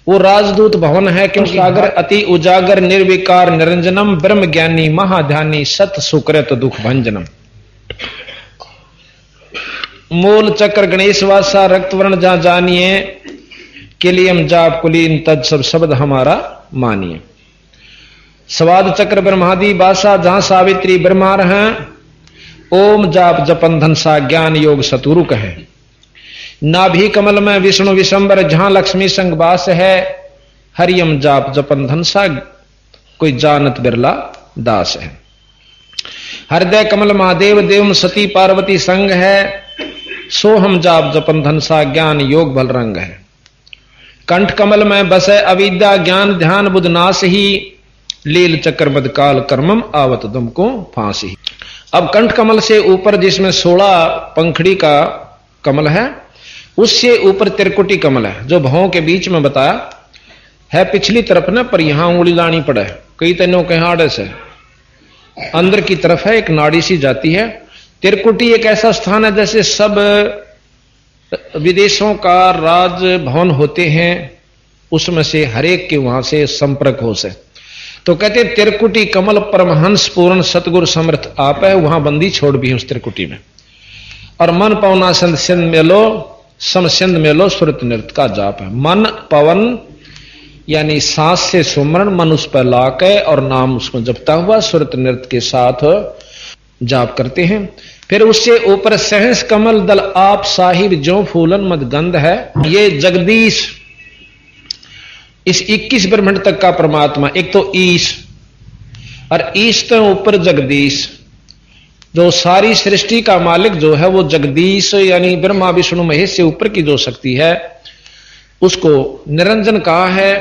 वो राजदूत भवन है, क्योंकि सागर अति उजागर निर्विकार निरंजनम ब्रह्म ज्ञानी महाध्यानी सत सुकृत दुख भंजनम। मूल चक्र गणेश वासा रक्त वर्ण जहां जानिए, किलियम जाप कुलीन तज सब शब्द हमारा मानिए। स्वाद चक्र ब्रह्मादि बासा जहां सावित्री ब्रह्मा हैं, ओम जाप जपन धनसा ज्ञान योग सतुरुक है। नाभि कमल में विष्णु विशंबर जहां लक्ष्मी संग वास है, हरियम जाप जपन धनसा कोई जानत बिरला दास है। हृदय कमल महादेव देवम सती पार्वती संग है, सोहम जाप जपन धनसा ज्ञान योग बल रंग है। कंठ कमल में बसे अविद्या ज्ञान ध्यान बुध नाश ही, लील चक्र मद काल कर्मम आवत दम को फांस ही। अब कंठ कमल से ऊपर जिसमें 16 पंखड़ी का कमल है, उससे ऊपर त्रिकुटी कमल है, जो भावों के बीच में बताया है पिछली तरफ ना, पर यहां उंगली लानी पड़े, कई तनों के हाड़े से अंदर की तरफ है, एक नाड़ी सी जाती है। त्रिकुटी एक ऐसा स्थान है जैसे सब विदेशों का राज भवन होते हैं, उसमें से हरेक के वहां से संपर्क हो से, तो कहते त्रिकुटी कमल परमहंस पूर्ण सतगुरु समर्थ आप है, वहां बंदी छोड़ भी है उस त्रिकुटी में। और मन पवना संध सिंध मेलो सम सिंध मेलो सुरत नृत्य का जाप है। मन पवन यानी सांस से सुमरण, मन उस पर लाके और नाम उसमें जपता हुआ सुरत नृत्य के साथ जाप करते हैं। फिर उससे ऊपर सहस कमल दल आप साहिब जो फूलन मद गंध है, ये जगदीश इस 21 ब्रह्मांड तक का परमात्मा, एक तो ईश और ईश तो ऊपर जगदीश, जो सारी सृष्टि का मालिक जो है वो जगदीश यानी ब्रह्मा विष्णु महेश से ऊपर की जो शक्ति है उसको निरंजन कहा है।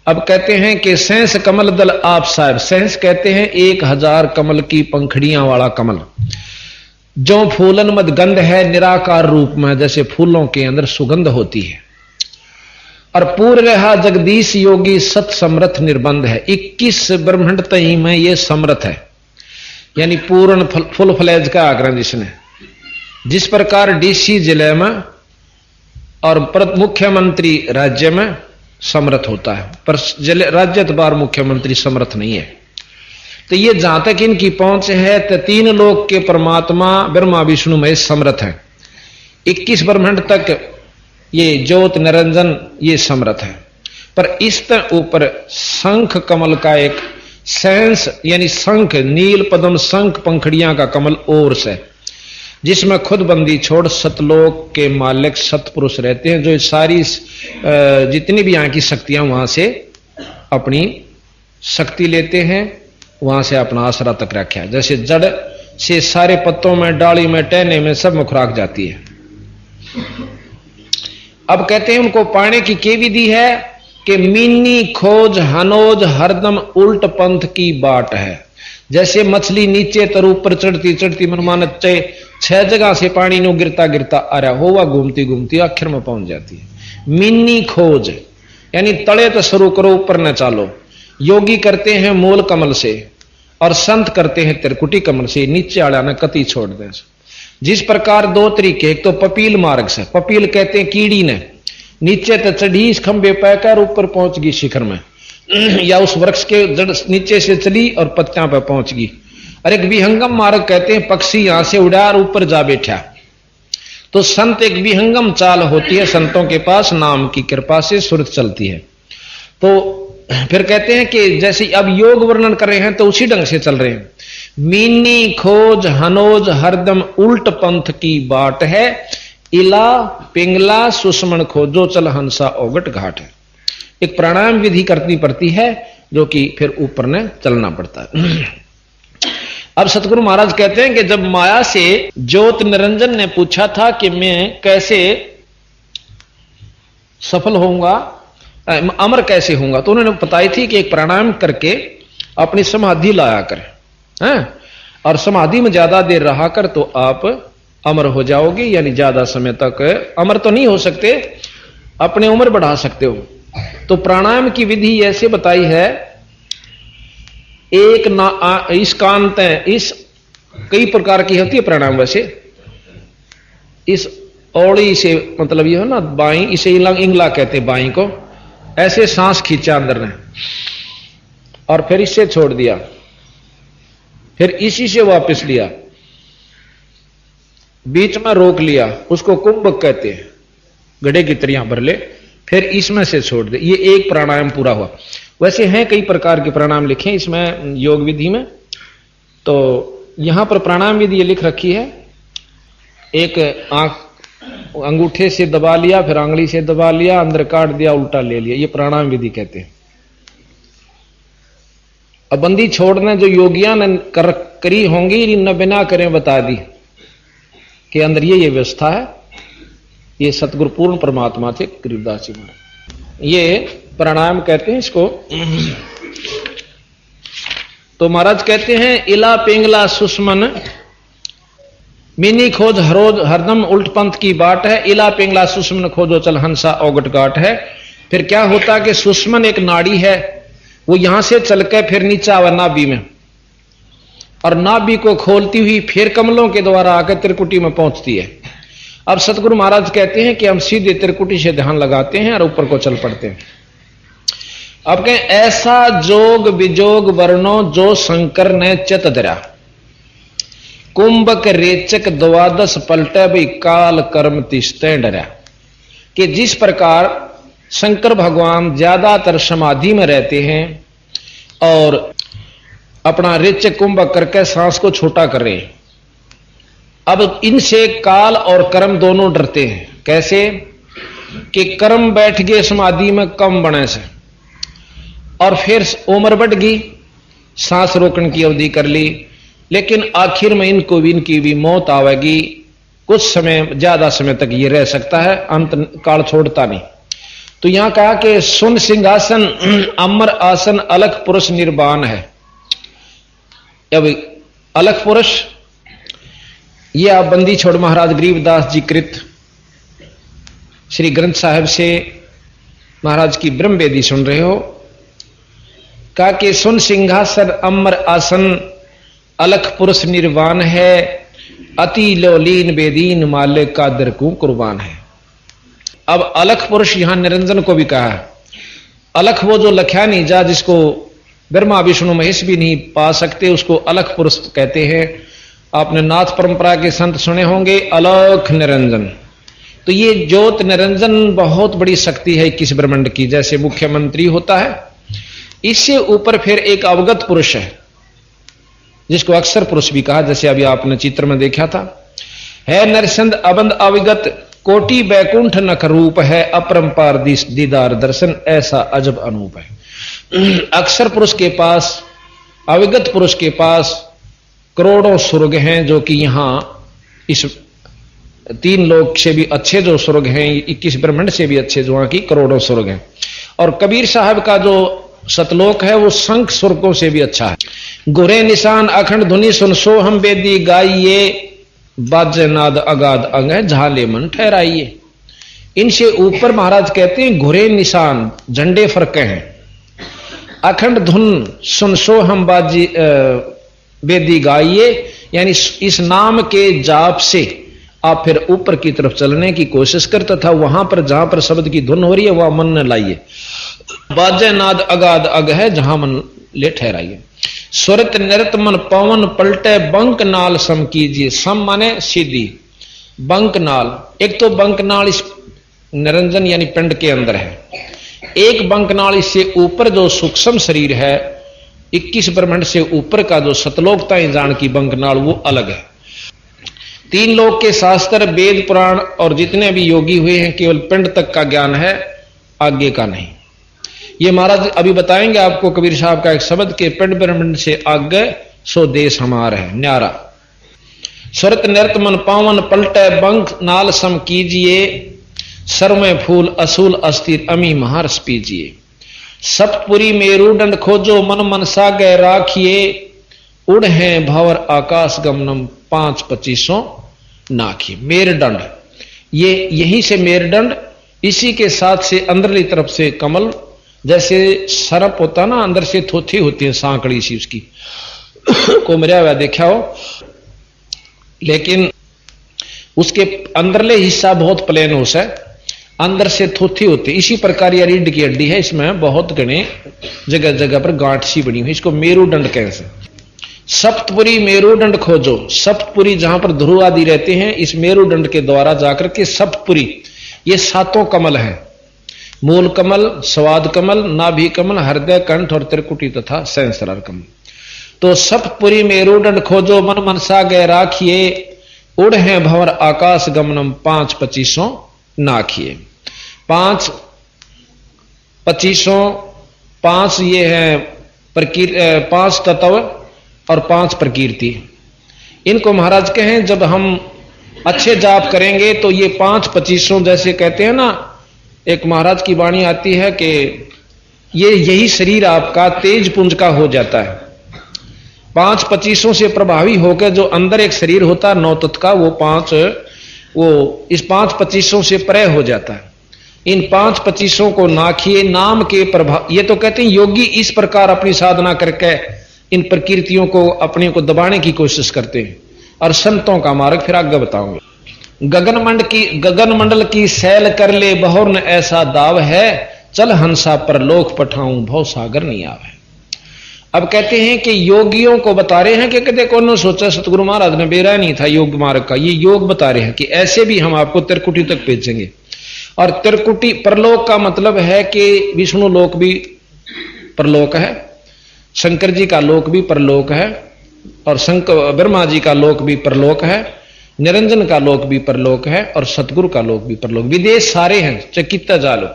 अब कहते हैं कि सहस कमल दल आप साहिब, सहस कहते हैं 1000 कमल की पंखड़ियां वाला कमल, जो फूलन मद गंध है निराकार रूप में, जैसे फूलों के अंदर सुगंध होती है। और पूर्ण रहा जगदीश योगी सत समर्थ निर्बंध है, 21 ब्रह्मांड तई में ये समर्थ है, यानी पूर्ण फुल फ्लैज का आग्रह जिसने, जिस प्रकार डीसी जिले में और मुख्यमंत्री राज्य में समर्थ होता है, पर राज्यतबार मुख्यमंत्री समर्थ नहीं है। तो ये जहां तक इनकी पहुंच है तो 3 लोक के परमात्मा ब्रह्मा विष्णु महेश समर्थ है, 21 ब्रह्मांड तक ये ज्योत निरंजन ये समर्थ है। पर इस तरह ऊपर शंख कमल का एक सेंस यानी शंख नील पद्म शंख पंखड़ियां का कमल और से, जिसमें खुद बंदी छोड़ सतलोक के मालिक सतपुरुष रहते हैं, जो सारी जितनी भी यहाँ की शक्तियां वहां से अपनी शक्ति लेते हैं, वहां से अपना आसरा तक रखा है। जैसे जड़ से सारे पत्तों में डाली में टहने में सब में खुराक जाती है। अब कहते हैं उनको पाने की के विधि है कि मीनी खोज हनोज हरदम उल्ट पंथ की बाट है। जैसे मछली नीचे तर ऊपर चढ़ती चढ़ती मनमानत 6 जगह से पानी नो गिरता गिरता आ रहा हो, वह घूमती घूमती आखिर में पहुंच जाती है। मिन्नी खोज यानी तले तो शुरू करो ऊपर न चालो। योगी करते हैं मूल कमल से और संत करते हैं त्रिकुटी कमल से, नीचे आड़ा ने कति छोड़ दे। जिस प्रकार 2 तरीके, एक तो पपील मार्ग से, पपील कहते हैं कीड़ी ने नीचे तो चढ़ी इस खंबे पैकर ऊपर पहुंच गई शिखर में, या उस वृक्ष के जड़ नीचे से चली और पत्तियां पर पहुंच गई। और एक विहंगम मार्ग कहते हैं पक्षी यहां से उड़ा और ऊपर जा बैठा। तो संत एक विहंगम चाल होती है, संतों के पास नाम की कृपा से सुरत चलती है। तो फिर कहते हैं कि जैसे अब योग वर्णन कर रहे हैं तो उसी ढंग से चल रहे हैं। मीनी खोज हनोज हरदम उल्ट पंथ की बाट है, इला पिंगला सुषमण खोजो चल हंसा ओगट घाट है। एक प्राणायाम विधि करनी पड़ती है जो कि फिर ऊपर ने चलना पड़ता है। अब सतगुरु महाराज कहते हैं कि जब माया से ज्योत निरंजन ने पूछा था कि मैं कैसे सफल होऊंगा, अमर कैसे होऊंगा, तो उन्होंने बताई थी कि एक प्राणायाम करके अपनी समाधि लाया कर, हैं, और समाधि में ज्यादा देर रहा कर तो आप अमर हो जाओगे, यानी ज्यादा समय तक अमर तो नहीं हो सकते, अपने उम्र बढ़ा सकते हो। तो प्राणायाम की विधि ऐसे बताई है, एक इस कांत इस कई प्रकार की होती है प्राणायाम। वैसे इस औड़ी से मतलब ये हो ना बाई, इसे इंगला कहते बाई को, ऐसे सांस खींचा अंदर ने और फिर इससे छोड़ दिया, फिर इसी से वापस लिया, बीच में रोक लिया, उसको कुंभक कहते हैं, गड्ढे की तरह भर ले, फिर इसमें से छोड़ दे। ये एक प्राणायाम पूरा हुआ। वैसे हैं कई प्रकार के प्राणायाम लिखे इसमें योग विधि में, तो यहां पर प्राणायाम विधि ये लिख रखी है, एक आंख अंगूठे से दबा लिया, फिर आंगली से दबा लिया, अंदर काट दिया, उल्टा ले लिया, ये प्राणायाम विधि कहते हैं। अब बंदी छोड़ने जो योगियां ने करी होंगी न बिना करें बता दी कि अंदर ये व्यवस्था है। ये सतगुरु पूर्ण परमात्मा थे गरीबदास जी महाराज, ये प्राणायाम कहते हैं इसको। तो महाराज कहते हैं इला पिंगला सुषमन मीनी खोज हरोज हरदम उल्ट पंथ की बाट है, इला पिंगला सुषमन खोजो चल हंसा ओगट घाट है। फिर क्या होता कि सुषमन एक नाड़ी है, वो यहां से चल के फिर नीचे आवा नाभि में, और नाभि को खोलती हुई फिर कमलों के द्वारा आकर त्रिकुटी में पहुंचती है। अब सतगुरु महाराज कहते हैं कि हम सीधे त्रिकुटी से ध्यान लगाते हैं और ऊपर को चल पड़ते हैं। अब कहें ऐसा जोग विजोग वर्णो जो शंकर ने चित धरा, कुंभक रेचक द्वादश पलटे भी काल कर्म तिस्ते डरा। कि जिस प्रकार शंकर भगवान ज्यादातर समाधि में रहते हैं और अपना रेचक कुंभक करके सांस को छोटा कर रहे हैं, अब इनसे काल और कर्म दोनों डरते हैं। कैसे कि कर्म बैठ गए समाधि में कम बने से, और फिर उम्र बढ़ गई, सांस रोकने की अवधि कर ली, लेकिन आखिर में इनकी भी मौत आवेगी। कुछ समय ज्यादा समय तक ये रह सकता है, अंत काल छोड़ता नहीं। तो यहां कहा कि सुन सिंहासन अमर आसन अलख पुरुष निर्वाण है। अब अलख पुरुष ये आप बंदी छोड़ महाराज गरीबदास जी कृत श्री ग्रंथ साहिब से महाराज की ब्रह्म वेदी सुन रहे हो। कहा कि सुन सिंहासन अमर आसन अलख पुरुष निर्वाण है, अति लोलीन बेदीन मालिक का दरकू कुर्बान है। अब अलख पुरुष यहां निरंजन को भी कहा है। अलख वो जो लख्या नहीं जा, जिसको ब्रह्मा विष्णु महेश भी नहीं पा सकते, उसको अलख पुरुष कहते हैं। आपने नाथ परंपरा के संत सुने होंगे अलख निरंजन। तो ये ज्योत निरंजन बहुत बड़ी शक्ति है किस ब्रह्मांड की। जैसे मुख्यमंत्री होता है, इससे ऊपर फिर एक अवगत पुरुष है जिसको अक्षर पुरुष भी कहा, जैसे अभी आपने चित्र में देखा था। है नरसंद अबंद अविगत कोटि बैकुंठ नख रूप है, अपरंपार दीदार दर्शन ऐसा अजब अनूप है। अक्षर पुरुष के पास, अविगत पुरुष के पास करोड़ों स्वर्ग हैं, जो कि यहां इस 3 लोक से भी अच्छे जो स्वर्ग हैं, 21 ब्रह्मांड से भी अच्छे जो वहां की करोड़ों स्वर्ग हैं। और कबीर साहब का जो सतलोक है वो संख स्वर्गों से भी अच्छा है। गुरे निशान अखंड धुनि सुन सो हम वेदी गाइए, बाजे नाद अगाध अंग झाले मन ठहराइए। इनसे ऊपर महाराज कहते हैं घुरे निशान झंडे फरके हैं, अखंड धुन सुन सो हम बाजी वेदी गाइए, यानी इस नाम के जाप से आप फिर ऊपर की तरफ चलने की कोशिश कर, तथा वहां पर जहां पर शब्द की धुन हो रही है वहां मन न लाइए। बाजे नाद अगाध अग है जहां मन ले ठहराइए। स्वरत नृत मन पवन पलटे बंक नाल सम कीजिए। सम माने सीधी, बंकनाल, एक तो बंकनाल इस निरंजन यानी पिंड के अंदर है, एक बंकनाल इससे ऊपर जो सूक्ष्म शरीर है 21 ब्रह्मांड से ऊपर का जो सतलोक ताईं जान की बंकनाल वो अलग है। 3 लोक के शास्त्र वेद पुराण और जितने भी योगी हुए हैं केवल पिंड तक का ज्ञान है, आगे का नहीं। ये महाराज अभी बताएंगे आपको कबीर साहब का एक शब्द के पिंड ब्रह्मांड से आगे सो देश हमारा है न्यारा। सुरत नृत मन पावन पलटे बंक नाल सम कीजिए, सर में फूल असूल अस्थिर अमी महारस पीजिए। सप्तपुरी मेरुदंड खोजो मन मनसा गए राखिए, उड़ हैं भंवर आकाश गमनम 5-25 नाखिए। मेरुदंड ये यहीं से मेरुदंड, इसी के साथ से अंदरली तरफ से कमल, जैसे सरप होता ना अंदर से थोथी होती है सांकड़ी सी उसकी को मरिया हुआ देखा हो, लेकिन उसके अंदरले हिस्सा बहुत प्लेन हो सा, अंदर से थोथी होती है। इसी प्रकार ये रीढ़ की हड्डी है, इसमें बहुत घने जगह जगह पर गांठ सी बनी हुई, इसको मेरुदंड कहते हैं। सप्तपुरी मेरुदंड खोजो, सप्तपुरी जहां पर ध्रुव आदि रहते हैं, इस मेरुदंड के द्वारा जाकर के सप्तपुरी ये 7 कमल है, मूल कमल, स्वाद कमल, नाभि कमल, हृदय कंठ और त्रिकुटी तथा सहस्रार कमल। तो सप्तपुरी मेरुदंड खोजो मन मनसा गए राखिए, उड़ हैं भंवर आकाश गमनम 5-25 नाखिए। 5-25 5 ये है 5 तत्व और 5 प्रकृति। इनको महाराज कहें जब हम अच्छे जाप करेंगे तो ये 5-25 जैसे कहते हैं ना, एक महाराज की वाणी आती है कि ये यही शरीर आपका तेज पुंज का हो जाता है। 5-25 से प्रभावी होकर जो अंदर एक शरीर होता है 9 तत्व का, वो इस 5-25 से परे हो जाता है। इन 5-25 को नाखिए नाम के प्रभाव, ये तो कहते हैं योगी इस प्रकार अपनी साधना करके इन प्रकृतियों को अपने को दबाने की कोशिश करते हैं। और संतों का मार्ग फिर आगे बताऊंगा। गगन मंडल की सैल कर ले बहुर न ऐसा दाव है, चल हंसा पर लोक पठाऊं भव सागर नहीं आवे। अब कहते हैं कि योगियों को बता रहे हैं कि कदे कौन सोचा सतगुरु महाराज ने बेरा नहीं था योग मार्ग का, ये योग बता रहे हैं कि ऐसे भी हम आपको त्रिकुटी तक भेजेंगे। और त्रिकुटी परलोक का मतलब है कि विष्णु लोक भी परलोक है, शंकर जी का लोक भी परलोक है, और शंकर ब्रह्मा जी का लोक भी परलोक है, निरंजन का लोक भी परलोक है, और सतगुरु का लोक भी परलोक। विदेश सारे हैं, चाहे कितना जा लो,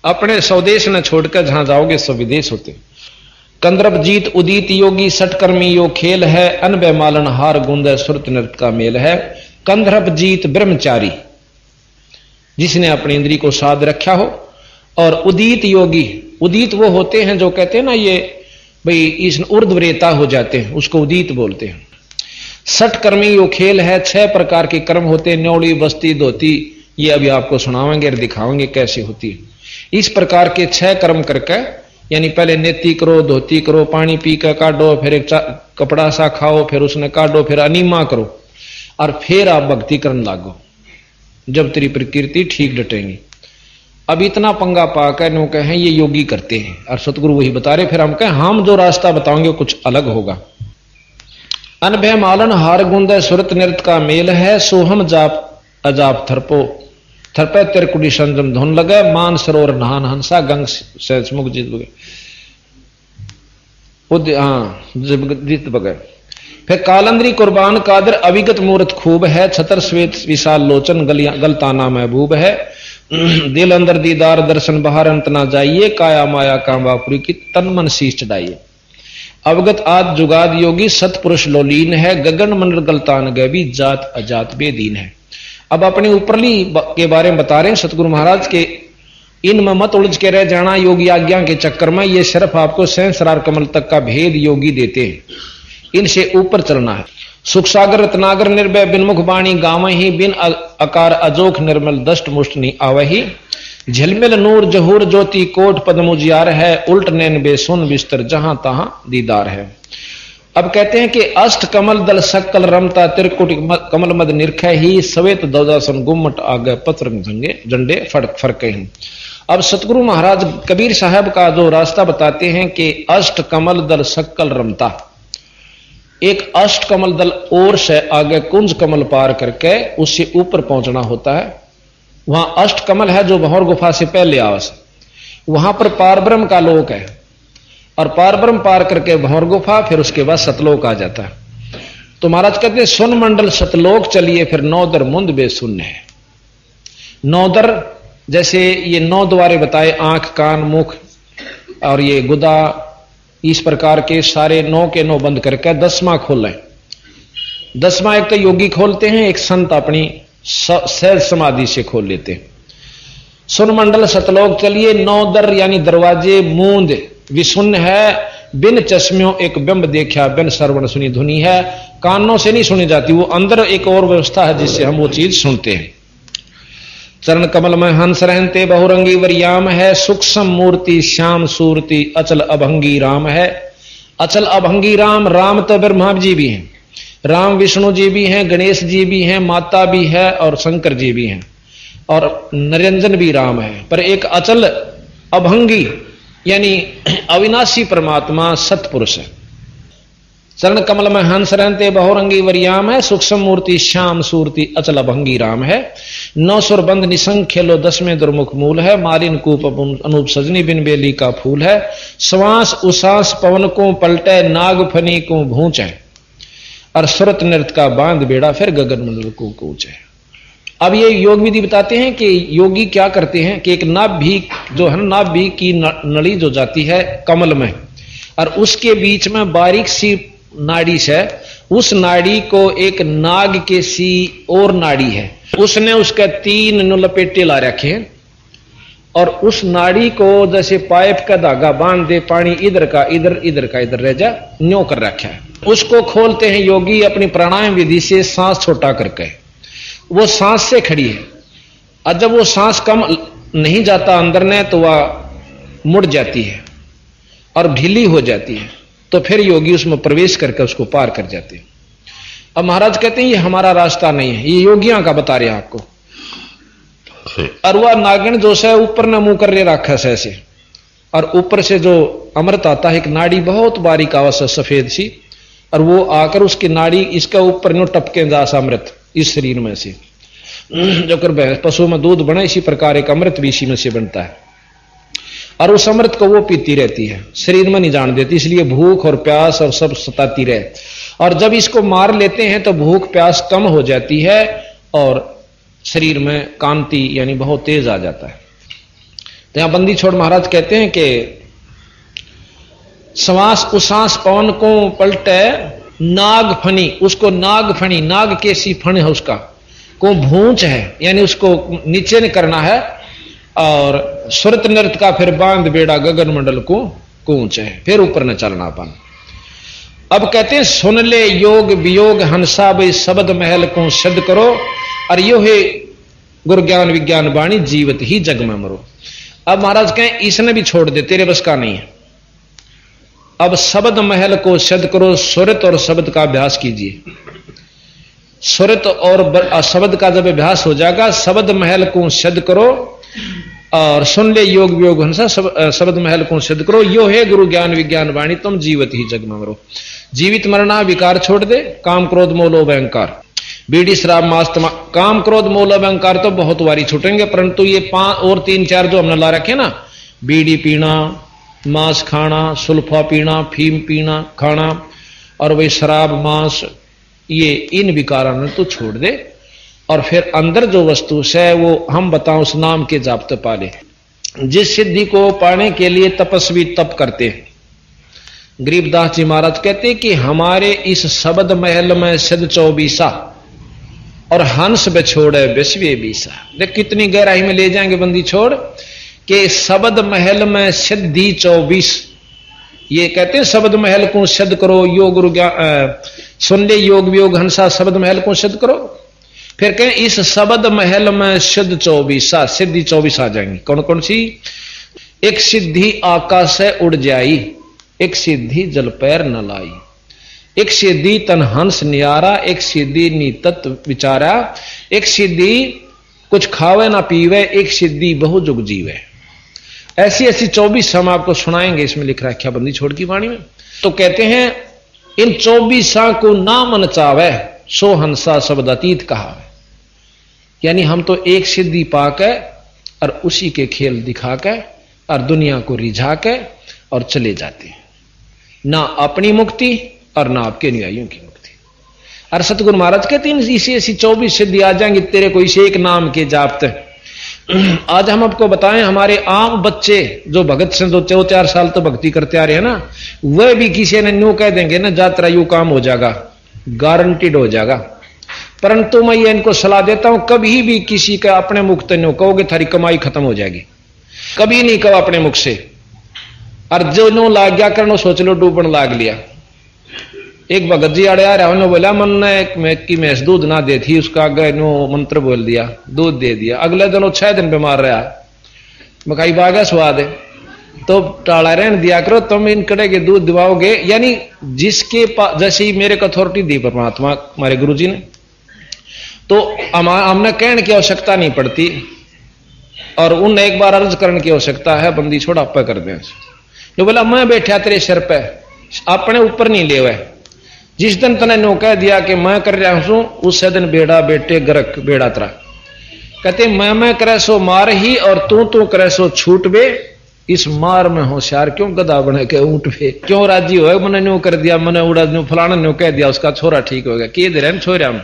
अपने स्वदेश न छोड़कर जहां जाओगे सब विदेश होते। कंद्रप जीत उदित योगी सटकर्मी यो खेल है, अनबे मालन हार गुंद सुरत नृत्य का मेल है। कंद्रप जीत ब्रह्मचारी जिसने अपनी इंद्री को साध रखा हो, और उदित योगी, उदित वो होते हैं जो कहते हैं ना ये भाई इस ऊर्ध्वरेता हो जाते हैं, उसको उदित बोलते हैं। सठ कर्मी यो खेल है, 6 प्रकार के कर्म होते हैं, न्योड़ी बस्ती धोती, ये अभी आपको सुनावेंगे और दिखावेंगे कैसे होती है। इस प्रकार के 6 कर्म करके, यानी पहले नेति करो, धोती करो, पानी पी कर काटो, फिर एक कपड़ा सा खाओ, फिर उसने काटो, फिर अनिमा करो, और फिर आप भक्ति करने लागो, जब तेरी प्रकृति ठीक डटेंगी। अब इतना पंगा पाकर नो कहें ये योगी करते हैं, और सतगुरु वही बता रहे, फिर हम कहें हम जो रास्ता बताओगे कुछ अलग होगा। अनभय मालन हार गुंद सुरत नृत्य का मेल है, सोहम जाप अजाप थरपो थरपे तिरकुड़ी संजम धुन लगे, मान सरोवर नहान हंसा गंग सहसमुख जीत बगे। फिर कालंदरी कुर्बान कादर अविगत मूर्त खूब है, छतर श्वेत विशाल लोचन गलताना महबूब है। दिल अंदर दीदार दर्शन बाहर अंत ना जाइए, काया माया कामवापुरी की तन मन शीश चढ़ाइए। अवगत आद जुगाद योगी सतपुरुष लोलीन है, गगन मंडल गलतान गए भी जात अजात बेदीन है। अब अपने ऊपरली के बारे में बता रहे हैं सतगुरु महाराज के, इनमें मत उलझ के रह जाना योगी आज्ञा के चक्कर में, ये सिर्फ आपको सहस्रार कमल तक का भेद योगी देते हैं, इनसे ऊपर चलना है। सुख सागर रत्नागर निर्भय बिन मुख बाणी गावही, बिन अकार अजोख निर्मल दष्ट मुष्ट नहीं आवही। झिलमिल नूर जहूर ज्योति कोट पद्म उजियार है, उल्ट नैन बेसुन बिस्तर जहां तहां दीदार है। अब कहते हैं कि अष्ट कमल दल सक्कल रमता, त्रिकुट कमल मद निरख ही, सवेत दौदासन गुम्मट आगे पत्र झंडे फरके ही। अब सतगुरु महाराज कबीर साहब का जो रास्ता बताते हैं कि अष्ट कमल दल सक्कल रमता, एक अष्ट कमल दल और से आगे कुंज कमल पार करके उससे ऊपर पहुंचना होता है। वहां अष्ट कमल है जो भंवर गुफा से पहले आवस, वहां पर पारब्रह्म का लोक है, और पारब्रह्म पार करके भंवर गुफा, फिर उसके बाद सतलोक आ जाता है। तो महाराज कहते हैं सुन मंडल सतलोक चलिए, फिर नौदर मुंद बेसुन्न है। नौदर जैसे ये 9 द्वारे बताए, आंख कान मुख और ये गुदा, इस प्रकार के सारे 9 के 9 बंद करके 10वां खोलें। 10वां एक तो योगी खोलते हैं, एक संत अपनी सहज समाधि से खोल लेते हैं। सुन मंडल सतलोक चलिए, 9 दर यानी दरवाजे मूंद विशुन्न है, बिन चश्मियों एक बिंब देखा, बिन श्रवण सुनी धुनी है। कानों से नहीं सुनी जाती, वो अंदर एक और व्यवस्था है जिससे हम वो चीज सुनते हैं। चरण कमल में हंस रहते बहुरंगी वरियाम है, सूक्ष्म मूर्ति श्याम सूरति अचल अभंगी राम है। अचल अभंगी राम, राम तो ब्रह्मा जी भी हैं, राम विष्णु जी भी हैं, गणेश जी भी हैं, माता भी है और शंकर जी भी हैं, और निरंजन भी राम है। पर एक अचल अभंगी यानी अविनाशी परमात्मा सतपुरुष है। चरण कमल में हंस रहते बहुरंगी वरियाम है, सूक्ष्म मूर्ति श्याम सूरति अचल अभंगी राम है। 9 सुर बंद निसंग खेलो 10वें दुर्मुख मूल है, मालिन कूप अनूप सजनी बिन बेली का फूल है। श्वास उसास पवन को पलटे, नाग फनी को भूंच है, और सुरत नृत्य का बांध बेड़ा, फिर गगन मंडल को कूच है। अब ये योग विधि बताते हैं कि योगी क्या करते हैं कि एक नाभि जो है, नाभि की नली जो जाती है कमल में, और उसके बीच में बारीक सी नाड़ी है, उस नाड़ी को एक नाग के सी और नाड़ी है, उसने उसके 3 लपेटे ला रखे हैं, और उस नाड़ी को जैसे पाइप का धागा बांध दे, पानी इधर का इधर, इधर का इधर रह जा, न्यो कर रखा है। उसको खोलते हैं योगी अपनी प्राणायाम विधि से, सांस छोटा करके। वो सांस से खड़ी है, और जब वो सांस कम नहीं जाता अंदर ने तो वह मुड़ जाती है और ढीली हो जाती है, तो फिर योगी उसमें प्रवेश करके उसको पार कर जाते हैं। अब महाराज कहते हैं ये हमारा रास्ता नहीं है, ये योगियों का बता रहे हैं आपको। और वह नागिन जो है ऊपर न मुंह कर रहे राक्षस ऐसे, और ऊपर से जो अमृत आता है, एक नाड़ी बहुत बारीक आवाज है सफेद सी, और वो आकर उसकी नाड़ी इसका ऊपर नो टपके जासा अमृत इस शरीर में से, जो कर पशु में दूध बने इसी प्रकार एक अमृत भी इसी में से बनता है, और उस अमृत को वो पीती रहती है, शरीर में नहीं जान देती, इसलिए भूख और प्यास और सब सताती रहे। और जब इसको मार लेते हैं तो भूख प्यास कम हो जाती है और शरीर में कांति यानी बहुत तेज आ जाता है। तो यहां बंदी छोड़ महाराज कहते हैं कि श्वास उसास पवन को पलटे, नाग फनी, उसको नाग फनी, नाग के सी फण है उसका, को भूंच है यानी उसको नीचे नहीं करना है, और सुरत नृत्य का फिर बांध बेड़ा, गगन मंडल को कूच है, फिर ऊपर न चलना पान। अब कहते हैं सुन ले योग वियोग हंसा भाई शब्द महल को सिद्ध करो, और यो है गुरु ज्ञान विज्ञान वाणी जीवत ही जग में मरो। अब महाराज कहें इसने भी छोड़ दे, तेरे बस का नहीं है। अब शब्द महल को सिद्ध करो, सुरत और शब्द का अभ्यास कीजिए। सुरत और शब्द का जब अभ्यास हो जाएगा, शब्द महल को सिद्ध करो, और सुन ले योग वियोग हंसा शब्द महल को सिद्ध करो, यो है गुरु ज्ञान विज्ञान वाणी तुम जीवत ही जग में मरो। जीवित मरना विकार छोड़ दे, काम क्रोध मोह लोभ अहंकार, बीड़ी शराब मांस काम क्रोध मोह लोभ अहंकार तो बहुत वारी छूटेंगे, परंतु ये 5 और 3 4 जो हमने ला रखे ना, बीड़ी पीना, मांस खाना, सुल्फा पीना, फीम पीना खाना, और वही शराब मांस, ये इन विकारों तो छोड़ दे, और फिर अंदर जो वस्तु है वो हम बताओ उस नाम के जाप्ते पाले। जिस सिद्धि को पाने के लिए तपस्वी तप करते हैं, गरीबदास जी महाराज कहते कि हमारे इस शब्द महल में सिद्ध 24 और हंस बिछोड़े विश्वे 20। देख कितनी गहराई में ले जाएंगे बंदी छोड़ के शब्द महल में सिद्धि 24। ये कहते हैं शब्द महल को सिद्ध करो, योग गुरु ज्ञान सुन ले योग वियोग हंसा शब्द महल को सिद्ध करो। फिर कहें इस शब्द महल में सिद्ध 24 सिद्धि 24 आ जाएंगी। कौन कौन सी? एक सिद्धि आकाश से उड़ जाई, एक सिद्धि जल पैर न लाई, एक सिद्धि तन हंस नियारा, एक सिद्धि नीतत विचारा, एक सिद्धि कुछ खावे ना पीवे, एक सिद्धि बहु जुग जीवे। ऐसी ऐसी 24 हम आपको सुनाएंगे, इसमें लिख रखा बंदी छोड़ की वाणी में। तो कहते हैं इन 24 को ना मन चावे सो हंसा शब्द अतीत कहा। यानी हम तो एक सिद्धि पाके और उसी के खेल दिखा के और दुनिया को रिझा के और चले जाते हैं, ना अपनी मुक्ति और ना आपके अनुयायियों की मुक्ति। और सतगुरु महाराज कहते हैं इसी ऐसी 24 सिद्धि आ जाएंगी तेरे को इसे एक नाम के जापते। आज हम आपको बताएं, हमारे आम बच्चे जो भगत से 2-4 साल तो भक्ति करते आ रहे हैं ना, वह भी किसी ने न्यू कह देंगे ना यात्रा यू काम हो जाएगा, गारंटीड हो जाएगा। परंतु मैं ये इनको सलाह देता हूं, कभी भी किसी का अपने मुख से न्यू कहोगे थारी कमाई खत्म हो जाएगी, कभी नहीं कहो अपने मुख से। और जो नो लाग गया करनो सोच लो डूबन लाग लिया। एक भगत जी आड़े आ रहा, उन्होंने बोला मन ने कि मैंस दूध ना दे थी, उसका आगे नो मंत्र बोल दिया, दूध दे दिया। अगले दिन 6 दिन बीमार रहा, मकाई बागा स्वाद है तो टाला रहने दिया करो, तुम इन कड़े के दूध दिवाओगे। यानी जिसके पास, जैसे मेरे को अथॉरिटी दी परमात्मा हमारे गुरु जी ने, तो हमने कहने की आवश्यकता नहीं पड़ती और उनने एक बार अर्ज करने की आवश्यकता है, बंदी छोड़ा आप कर दें। जो बोला मैं बैठा तेरे सिर पे, अपने ऊपर नहीं ले हुए। जिस दिन तने नो कह दिया कि मैं कर रहा हूं, उस दिन बेड़ा बेटे गरक बेड़ा तरा। कहते मैं करे सो मार ही और तू करे सो छूट बे, इस मार में होशियार क्यों गधा बने के ऊंट पे। क्यों राजी हो मैंने न्यू कर दिया, मैंने उड़ा न्यू फलाना न्यू कह दिया, उसका छोरा ठीक हो गया, कि दे रहे छोरा हम।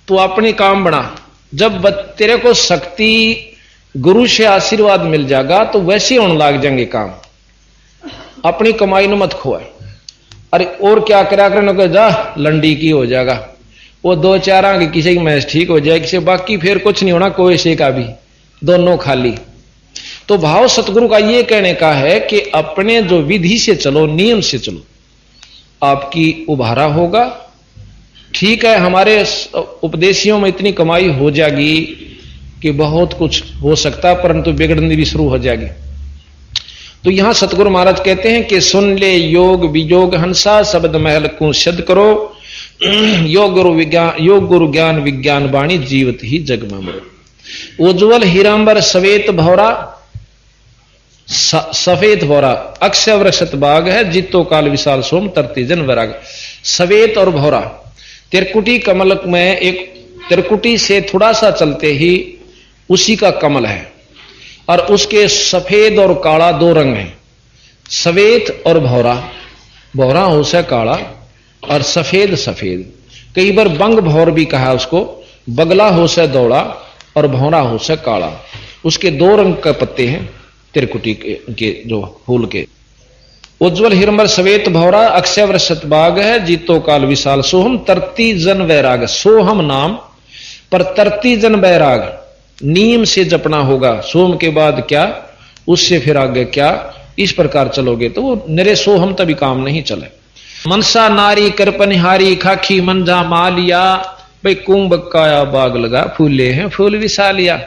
तू अपनी काम बना। जब तेरे को शक्ति गुरु से आशीर्वाद मिल जाएगा तो वैसे होने लग जाएंगे काम। अपनी कमाई न मत खोए। अरे और क्या करा कर जा लंडी की हो जाएगा, वो 2-4 आगे किसी की मैच ठीक हो जाए, किसी बाकी फिर कुछ नहीं होना, कोई से का भी दोनों खाली। तो भाव सतगुरु का ये कहने का है कि अपने जो विधि से चलो, नियम से चलो, आपकी उभारा होगा। ठीक है, हमारे उपदेशियों में इतनी कमाई हो जाएगी कि बहुत कुछ हो सकता है, परंतु बिगड़नी भी शुरू हो जाएगी। तो यहां सतगुरु महाराज कहते हैं कि सुन ले योग वियोग हंसा, शब्द महल को सिद्ध करो, योग गुरु ज्ञान विज्ञान वाणी, जीवत ही जग में मरो। उज्ज्वल हीरांबर सवेत भौरा, सफेद भौरा अक्षय वृषत बाग है, जितो काल विशाल सोम तरती जन वैराग। सवेत और भौरा, तिरकुटी कमल में एक तिरकुटी से थोड़ा सा चलते ही उसी का कमल है, और उसके सफेद और काला 2 रंग हैं, सवेत और भौरा। भौरा हो से काला और सफेद सफेद। कई बार बंग भौर भी कहा उसको, बगला हो से दौड़ा और भौरा हो से काला। उसके 2 रंग के पत्ते हैं तिरकुटी के जो फूल के। उज्ज्वल हिरंबर सवेत भौरा अक्षय वृषत बाग है, जीतो काल विशाल सोहम तरती जन वैराग। सोहम नाम पर तरती जन वैराग, नियम से जपना होगा। सोम के बाद क्या, उससे फिर आगे क्या, इस प्रकार चलोगे तो वो निरे सोहम तभी काम नहीं चले। मनसा नारी करपनिहारी खाखी मंजा मालिया, भाई कुंभ काया बाग लगा फूले हैं फूल विशालिया।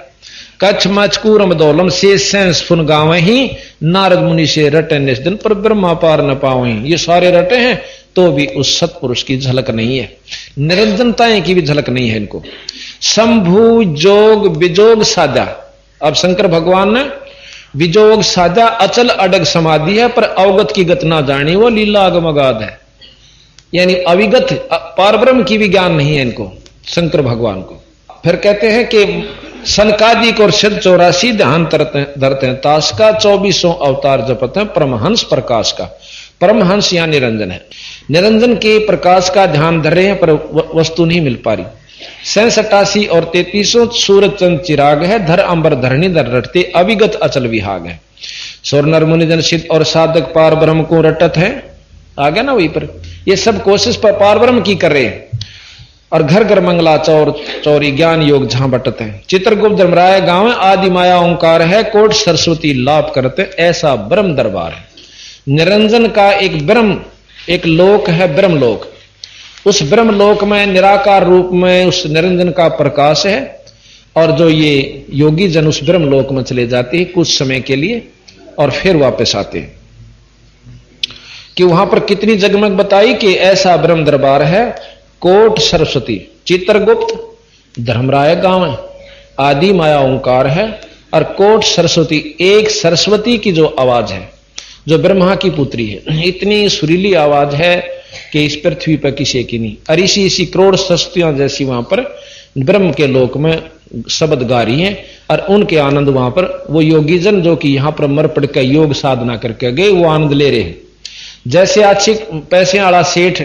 कच्छ मचकूरम दौलम से सेंस फुन गावे ही, नारद मुनि से रटे निस दिन पर ब्रह्मा पार न पावे। ये सारे रटे हैं तो भी उस सतपुरुष की झलक नहीं है, निरंजनताएं की भी झलक नहीं है इनको। शंभु जोग विजोग साधा, अब शंकर भगवान ने विजोग साधा, अचल अडग समाधि है पर अवगत की गत ना जानी, वो लीला अगमगाध है। यानी अविगत पारब्रह्म की भी ज्ञान नहीं है इनको, शंकर भगवान को। फिर कहते हैं कि सनकादिक और सिद्ध 84 ध्यान धरते हैं ताश का, 24 अवतार जपते हैं परमहंस प्रकाश का। परमहंस यहां निरंजन है, निरंजन के प्रकाश का ध्यान धर रहे हैं पर वस्तु नहीं मिल पा रही। 87 और 33 सूरज चंद चिराग है, धर अंबर धरणी धर रटते, अविगत अचल विहाग है। स्वर नर मुनिजन सिद्ध और साधक पार ब्रह्म को रटत है, आ गया ना वहीं पर। ये सब कोशिश पर पार ब्रह्म की कर रहे हैं, और घर घर मंगला चौर चौरी ज्ञान योग जहां बटत है। चित्रगुप्त धर्मराय गांव आदि माया ओंकार है, कोट सरस्वती लाभ करते, ऐसा ब्रह्म दरबार है। निरंजन का एक ब्रह्म, एक लोक है ब्रह्म लोक। उस ब्रह्म लोक में निराकार रूप में उस निरंजन का प्रकाश है, और जो ये योगी जन उस ब्रह्म लोक में चले जाते हैं कुछ समय के लिए और फिर वापस आते हैं। कि वहां पर कितनी जगमग बताई कि ऐसा ब्रह्म दरबार है। कोट सरस्वती, चित्रगुप्त धर्मराय गांव है, आदि माया ओंकार है, और कोट सरस्वती, एक सरस्वती की जो आवाज है, जो ब्रह्मा की पुत्री है, इतनी सुरीली आवाज है कि इस पृथ्वी पर किसी की नहीं। और इसी करोड़ सस्तियां जैसी वहां पर ब्रह्म के लोक में शब्द गा रही हैं, और उनके आनंद वहां पर वो योगी जन जो कि यहां पर मर पड़ के योग साधना करके गए वो आनंद ले रहे हैं। जैसे अच्छे पैसे वाला सेठ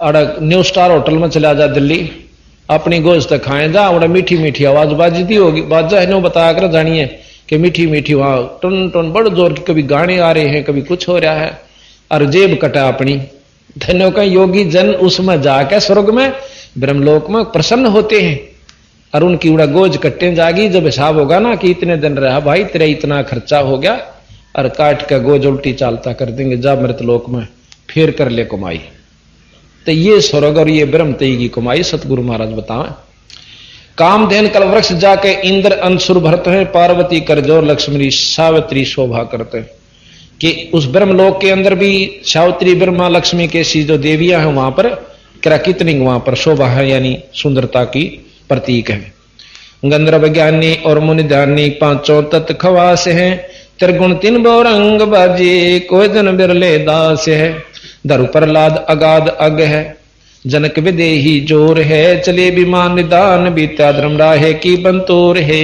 न्यू स्टार होटल में चला जा दिल्ली, अपनी गोश्त खाए जा, उड़ा मीठी मीठी आवाज बाजती होगी, बाजा है नो बताया कर जानिए कि मीठी मीठी वहां टन टन बड़ जोर की कभी गाने आ रहे हैं, कभी कुछ हो रहा है, और जेब कटा अपनी। धन्यों का योगी जन उसमें जाकर स्वर्ग में ब्रह्मलोक में प्रसन्न होते हैं, और उनकी उड़ा गोज कट्टे जागी। जब हिसाब होगा ना कि इतने दिन रहा भाई तेरा इतना खर्चा हो गया, और काट का गोज उल्टी चालता कर देंगे, जा मृतलोक में फिर कर ले कमाई। तो ये स्वर्ग और ये ब्रह्म तई की कमाई सतगुरु महाराज बताएं। कामधेन कल वृक्ष जाके इंद्र अंशुर भरते हैं, पार्वती करजोर लक्ष्मी सावित्री शोभा करते हैं। कि उस ब्रह्मलोक के अंदर भी सावित्री ब्रह्मा लक्ष्मी कैसी जो देवियां हैं वहां पर कितनी वहां पर शोभा है, यानी सुंदरता की प्रतीक है। गंधर्व ज्ञानी और मुनि ध्यानी पांचों तत्व खवास है, त्रिगुण तीन बहुरंग बाजे कोई जन बिरले दास है। धरु प्रहलाद अगाध अग है, जनक विदेही जोर है, चले विमान निदान बीता धर्म राहे की बंतोर है।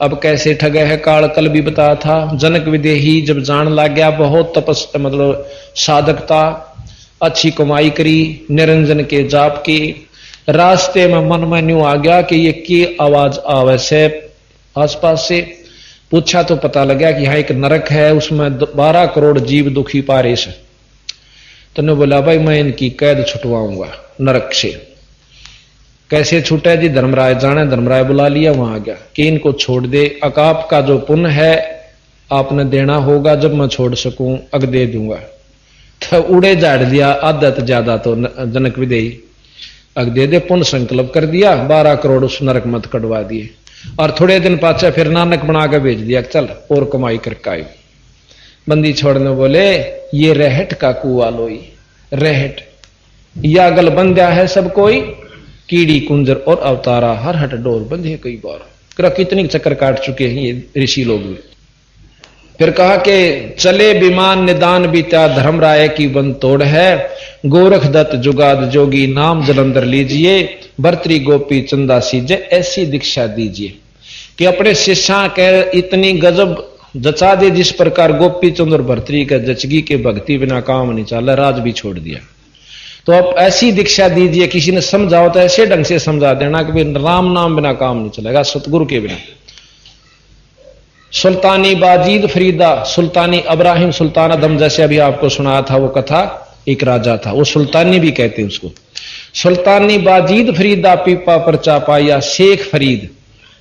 अब कैसे ठग है काल कल भी बता था, जनक विदेही जब जान लग गया बहुत तपस मतलब साधकता, अच्छी कमाई करी निरंजन के जाप की, रास्ते में मन में न्यू आ गया कि ये की आवाज आवे से आसपास से, पूछा तो पता लगा कि यहाँ एक नरक है, उसमें 12 करोड़ जीव दुखी पारे से। तो ने बोला भाई मैं इनकी कैद छुटवाऊंगा नरक से। कैसे छूटे जी, धर्मराय जाने, धर्मराय बुला लिया, वहां आ गया कि इनको छोड़ दे, अकाप का जो पुण्य है आपने देना होगा, जब मैं छोड़ सकूं अग दे दूंगा। तो उड़े झाड़ दिया आदत ज्यादा, तो जनक विदेही अग दे दे, पुण्य संकल्प कर दिया, 12 करोड़ उस नरक मत कटवा दिए। और थोड़े दिन पाचे फिर नानक बना के भेज दिया, चल और कमाई करके आई। बंदी छोड़ने बोले ये रहट का कुआ लोई, रहट या गल बंध्या है सब कोई, कीड़ी कुंजर और अवतारा हर हट डोर बंधे कई बार। कितनी चक्कर काट चुके हैं ये ऋषि लोग भी। फिर कहा कि चले विमान निदान बीता धर्म राय की बन तोड़ है, गोरख दत्त जुगाद जोगी नाम जलंधर लीजिए, भर्तरी गोपी चंदा सीजे ऐसी दीक्षा दीजिए। कि अपने शिष्या के इतनी गजब जचा दे जिस प्रकार गोपी चंद्र भर्तरी का जचगी के भक्ति बिना काम नहीं चला, राज भी छोड़ दिया। तो अब ऐसी दीक्षा दीजिए, किसी ने समझाओ तो ऐसे ढंग से समझा देना कि राम नाम बिना काम नहीं चलेगा, सतगुरु के बिना। सुल्तानी बाजीद फरीदा, सुल्तानी अब्राहिम सुल्तान अदम, जैसे अभी आपको सुनाया था वो कथा, एक राजा था, वो सुल्तानी भी कहते हैं उसको। सुल्तानी बाजीद फरीदा पीपा पर चापाया, शेख फरीद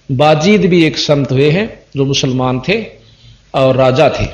बाजीद भी एक संत हुए हैं जो मुसलमान थे और राजा थे।